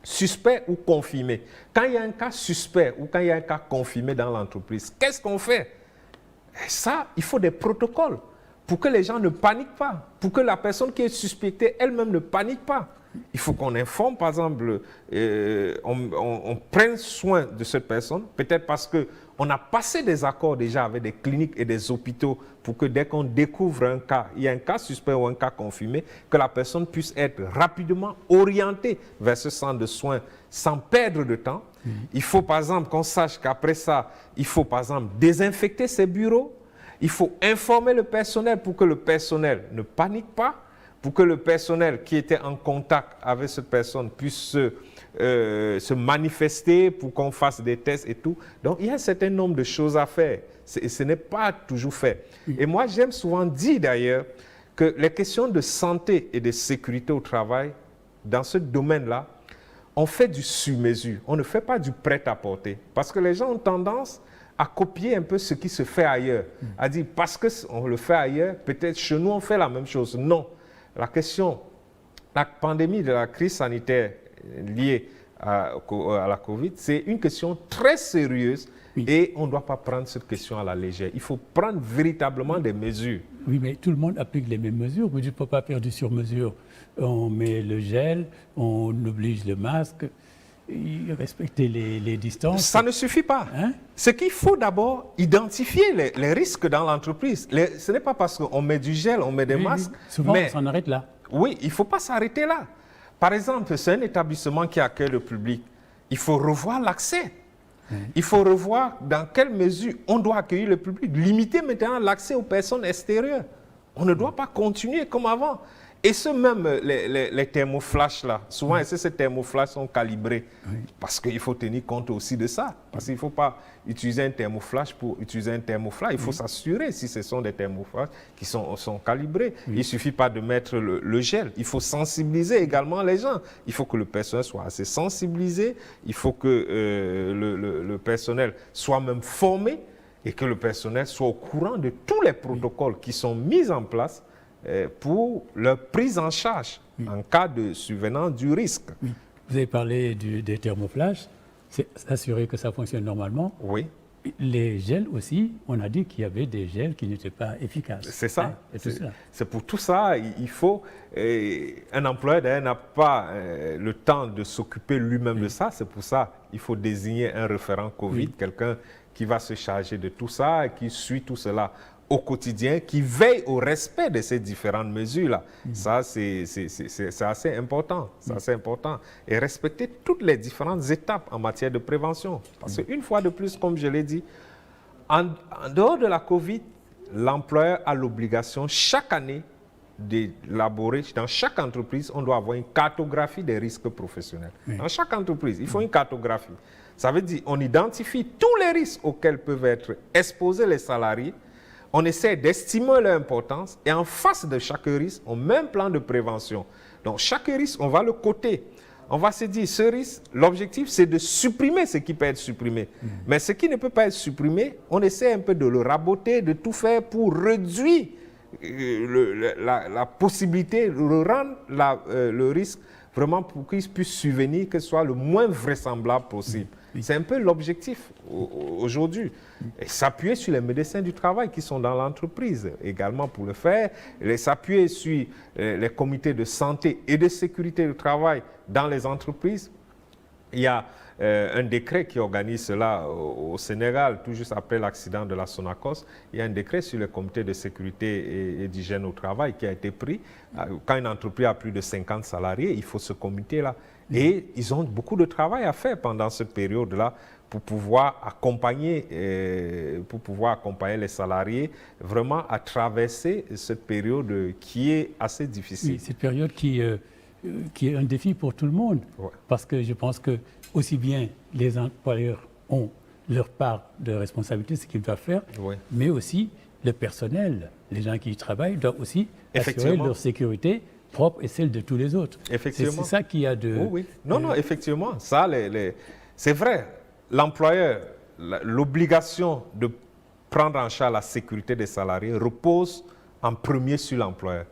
suspects ou confirmés. Quand il y a un cas suspect ou quand il y a un cas confirmé dans l'entreprise, qu'est-ce qu'on fait? Et ça, il faut des protocoles pour que les gens ne paniquent pas, pour que la personne qui est suspectée elle-même ne panique pas. Il faut qu'on informe, par exemple, on prenne soin de cette personne, peut-être parce qu'on a passé des accords déjà avec des cliniques et des hôpitaux pour que dès qu'on découvre un cas, il y a un cas suspect ou un cas confirmé, que la personne puisse être rapidement orientée vers ce centre de soins sans perdre de temps. Il faut, par exemple, qu'on sache qu'après ça, il faut, par exemple, désinfecter ses bureaux. Il faut informer le personnel pour que le personnel ne panique pas, pour que le personnel qui était en contact avec cette personne puisse se manifester, pour qu'on fasse des tests et tout. Donc, il y a un certain nombre de choses à faire. Ce n'est pas toujours fait. Et moi, j'aime souvent dire d'ailleurs que les questions de santé et de sécurité au travail, dans ce domaine-là, on fait du sur-mesure. On ne fait pas du prêt-à-porter. Parce que les gens ont tendance à copier un peu ce qui se fait ailleurs. À dire, parce qu'on le fait ailleurs, peut-être chez nous, on fait la même chose. Non. La question, la pandémie de la crise sanitaire liée à la Covid, c'est une question très sérieuse et on ne doit pas prendre cette question à la légère. Il faut prendre véritablement des mesures. Oui, mais tout le monde applique les mêmes mesures. Vous ne peut pas faire du sur-mesure. On met le gel, on oblige le masque, respecter les distances. Ça ne suffit pas. Hein? Ce qu'il faut d'abord, identifier les risques dans l'entreprise. Ce n'est pas parce qu'on met du gel, on met des masques. Souvent, on s'en arrête là. Oui, il ne faut pas s'arrêter là. Par exemple, c'est un établissement qui accueille le public. Il faut revoir l'accès. Il faut revoir dans quelle mesure on doit accueillir le public. Limiter maintenant l'accès aux personnes extérieures. On ne doit pas continuer comme avant. Et ce même, les thermoflash là, souvent, ces thermoflash sont calibrés parce qu'il faut tenir compte aussi de ça. Parce qu'il ne faut pas utiliser un thermoflash pour utiliser un thermoflash. Il faut s'assurer si ce sont des thermoflash qui sont calibrés. Il ne suffit pas de mettre le gel. Il faut sensibiliser également les gens. Il faut que le personnel soit assez sensibilisé. Il faut que le personnel soit même formé et que le personnel soit au courant de tous les protocoles qui sont mis en place pour leur prise en charge en cas de survenance du risque. Oui. Vous avez parlé des thermoflash, c'est s'assurer que ça fonctionne normalement. Oui. Les gels aussi, on a dit qu'il y avait des gels qui n'étaient pas efficaces. C'est ça. Hein, c'est pour tout ça, il faut... un employeur d'ailleurs n'a pas le temps de s'occuper lui-même de ça. C'est pour ça qu'il faut désigner un référent Covid, quelqu'un qui va se charger de tout ça et qui suit tout cela au quotidien, qui veille au respect de ces différentes mesures-là. Ça, c'est assez important. C'est assez important. Et respecter toutes les différentes étapes en matière de prévention. Parce qu'une fois de plus, comme je l'ai dit, en dehors de la COVID, l'employeur a l'obligation chaque année d'élaborer, dans chaque entreprise, on doit avoir une cartographie des risques professionnels. Dans chaque entreprise, il faut une cartographie. Ça veut dire qu'on identifie tous les risques auxquels peuvent être exposés les salariés. On essaie d'estimer leur importance et en face de chaque risque, on met un plan de prévention. Donc, chaque risque, on va le coter. On va se dire, ce risque, l'objectif, c'est de supprimer ce qui peut être supprimé. Mais ce qui ne peut pas être supprimé, on essaie un peu de le raboter, de tout faire pour réduire la possibilité, de rendre le risque vraiment pour qu'il puisse survenir, que ce soit le moins vraisemblable possible. C'est un peu l'objectif aujourd'hui. S'appuyer sur les médecins du travail qui sont dans l'entreprise également pour le faire, s'appuyer sur les comités de santé et de sécurité du travail dans les entreprises. Il y a un décret qui organise cela au Sénégal, tout juste après l'accident de la Sonacos. Il y a un décret sur les comités de sécurité et d'hygiène au travail qui a été pris. Quand une entreprise a plus de 50 salariés, il faut ce comité-là. Et ils ont beaucoup de travail à faire pendant cette période-là pour pouvoir accompagner les salariés vraiment à traverser cette période qui est assez difficile. Oui, cette période qui est un défi pour tout le monde. Ouais. Parce que je pense que aussi bien les employeurs ont leur part de responsabilité, ce qu'ils doivent faire, mais aussi le personnel, les gens qui y travaillent, doivent aussi assurer leur sécurité propre et celle de tous les autres. Effectivement. C'est ça qu'il y a de... Oui. Non, effectivement. Ça, c'est vrai. L'employeur, l'obligation de prendre en charge la sécurité des salariés repose en premier sur l'employeur.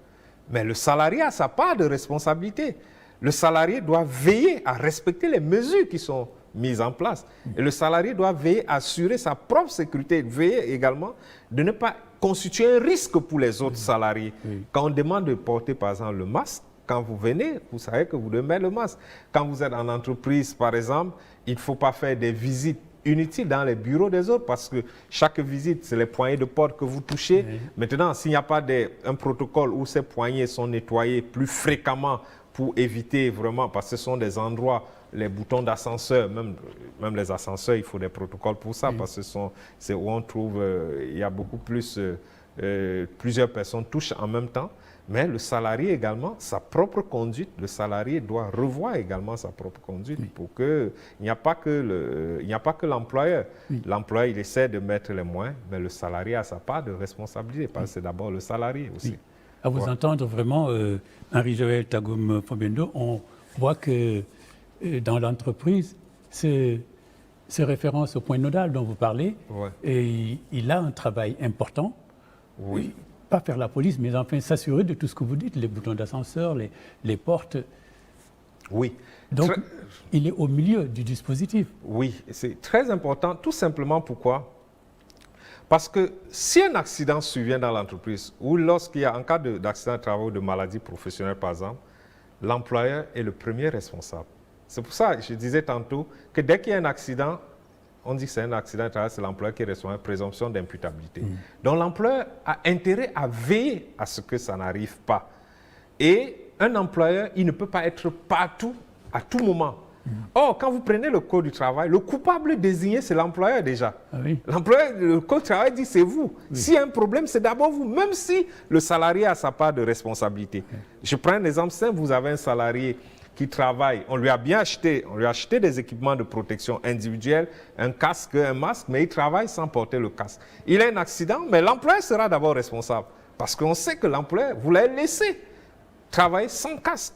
Mais le salarié a sa part de responsabilité. Le salarié doit veiller à respecter les mesures qui sont mises en place. Et le salarié doit veiller à assurer sa propre sécurité, veiller également de ne pas constituer un risque pour les autres salariés. Quand on demande de porter, par exemple, le masque, quand vous venez, vous savez que vous devez mettre le masque. Quand vous êtes en entreprise, par exemple, il ne faut pas faire des visites inutiles dans les bureaux des autres parce que chaque visite, c'est les poignées de porte que vous touchez. Maintenant, s'il n'y a pas un protocole où ces poignées sont nettoyées plus fréquemment pour éviter vraiment, parce que ce sont des endroits, les boutons d'ascenseur, même les ascenseurs, il faut des protocoles pour ça, parce que c'est où on trouve, il y a beaucoup plus, plusieurs personnes touchent en même temps. Mais le salarié également, sa propre conduite, le salarié doit revoir également sa propre conduite pour qu'il n'y a pas que l'employeur. L'employeur, il essaie de mettre les moyens, mais le salarié a sa part de responsabilité, parce que c'est d'abord le salarié aussi. À vous entendre vraiment, Henri-Joël Tagum Fobendo, on voit que dans l'entreprise, ce référence au point nodal dont vous parlez, et il a un travail important. Oui. Pas faire la police, mais enfin s'assurer de tout ce que vous dites, les boutons d'ascenseur, les portes. Oui. Donc, il est au milieu du dispositif. Oui, c'est très important, tout simplement pourquoi? Parce que si un accident survient dans l'entreprise, ou lorsqu'il y a un cas d'accident de travail ou de maladie professionnelle, par exemple, l'employeur est le premier responsable. C'est pour ça que je disais tantôt que dès qu'il y a un accident, on dit que c'est un accident de travail, c'est l'employeur qui reçoit une présomption d'imputabilité. Donc l'employeur a intérêt à veiller à ce que ça n'arrive pas. Et un employeur, il ne peut pas être partout, à tout moment. Or, quand vous prenez le Code du travail, le coupable désigné, c'est l'employeur déjà. Ah oui. L'employeur, le Code du travail dit c'est vous. Oui. S'il y a un problème, c'est d'abord vous, même si le salarié a sa part de responsabilité. Oui. Je prends un exemple simple, vous avez un salarié qui travaille, on lui a acheté des équipements de protection individuelle, un casque, un masque, mais il travaille sans porter le casque. Il a un accident, mais l'employeur sera d'abord responsable. Parce qu'on sait que l'employeur, vous l'avez laissé travailler sans casque.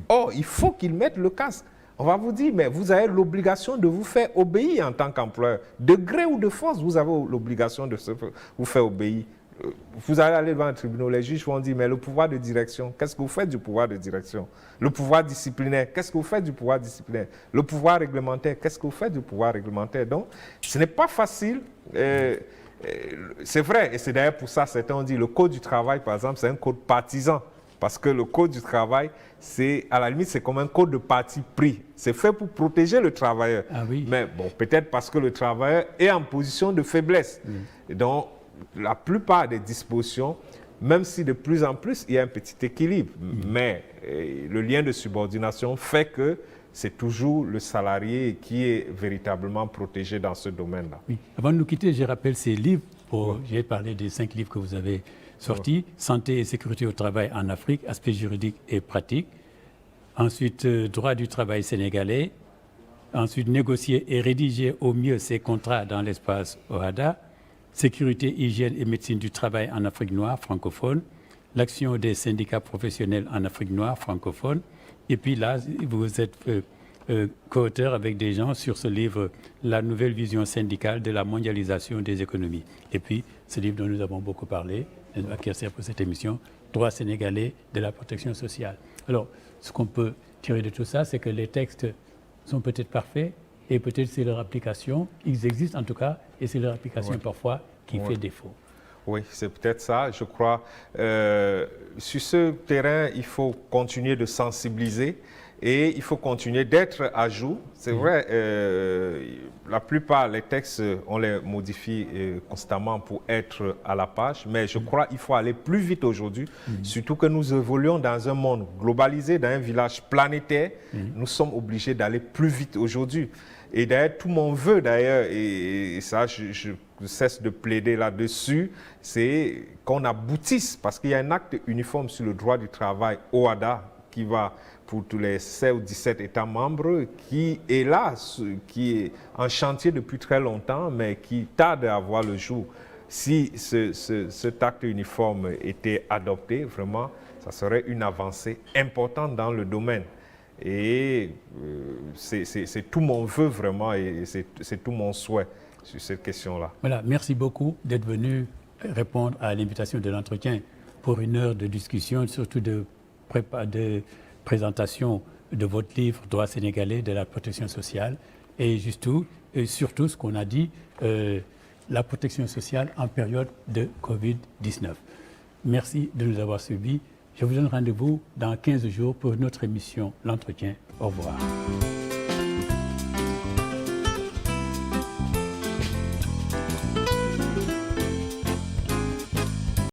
Or, il faut qu'il mette le casque. On va vous dire, mais vous avez l'obligation de vous faire obéir en tant qu'employeur. De gré ou de force, vous avez l'obligation de vous faire obéir. Vous allez aller devant un tribunal, les juges vont dire, mais le pouvoir de direction, qu'est-ce que vous faites du pouvoir de direction? Le pouvoir disciplinaire, qu'est-ce que vous faites du pouvoir disciplinaire? Le pouvoir réglementaire, qu'est-ce que vous faites du pouvoir réglementaire? Donc, ce n'est pas facile. C'est vrai, et c'est d'ailleurs pour ça, certains ont dit, le Code du travail, par exemple, c'est un code partisan. Parce que le Code du travail, à la limite, c'est comme un code de parti pris. C'est fait pour protéger le travailleur. Ah oui. Mais bon, peut-être parce que le travailleur est en position de faiblesse. Et donc, la plupart des dispositions, même si de plus en plus, il y a un petit équilibre, mais le lien de subordination fait que c'est toujours le salarié qui est véritablement protégé dans ce domaine-là. Oui. Avant de nous quitter, je rappelle ces livres. J'ai parlé des 5 livres que vous avez sortis. Santé et sécurité au travail en Afrique, aspects juridiques et pratiques. Ensuite, droit du travail sénégalais. Ensuite, négocier et rédiger au mieux ses contrats dans l'espace OHADA. Sécurité, hygiène et médecine du travail en Afrique noire francophone. L'action des syndicats professionnels en Afrique noire francophone. Et puis là, vous êtes co-auteur avec des gens sur ce livre « La nouvelle vision syndicale de la mondialisation des économies ». Et puis, ce livre dont nous avons beaucoup parlé, qui sert pour cette émission, « Droit sénégalais de la protection sociale ». Alors, ce qu'on peut tirer de tout ça, c'est que les textes sont peut-être parfaits et peut-être c'est leur application. Ils existent en tout cas et c'est leur application parfois qui fait défaut. Oui, c'est peut-être ça. Je crois, sur ce terrain, il faut continuer de sensibiliser et il faut continuer d'être à jour. C'est vrai, la plupart des textes, on les modifie constamment pour être à la page, mais je crois qu'il faut aller plus vite aujourd'hui, surtout que nous évoluons dans un monde globalisé, dans un village planétaire. Nous sommes obligés d'aller plus vite aujourd'hui. Et d'ailleurs, tout mon vœu, d'ailleurs, et ça, je cesse de plaider là-dessus, c'est qu'on aboutisse, parce qu'il y a un acte uniforme sur le droit du travail, OHADA, qui va pour tous les 16 ou 17 États membres, qui est là, qui est en chantier depuis très longtemps, mais qui tarde à voir le jour. Si cet acte uniforme était adopté, vraiment, ça serait une avancée importante dans le domaine. Et c'est tout mon vœu vraiment et c'est tout mon souhait sur cette question-là. Voilà, merci beaucoup d'être venu répondre à l'invitation de l'entretien pour une heure de discussion, surtout de présentation de votre livre « Droit sénégalais de la protection sociale » et surtout ce qu'on a dit, la protection sociale en période de Covid-19. Merci de nous avoir suivis. Je vous donne rendez-vous dans 15 jours pour notre émission L'Entretien. Au revoir.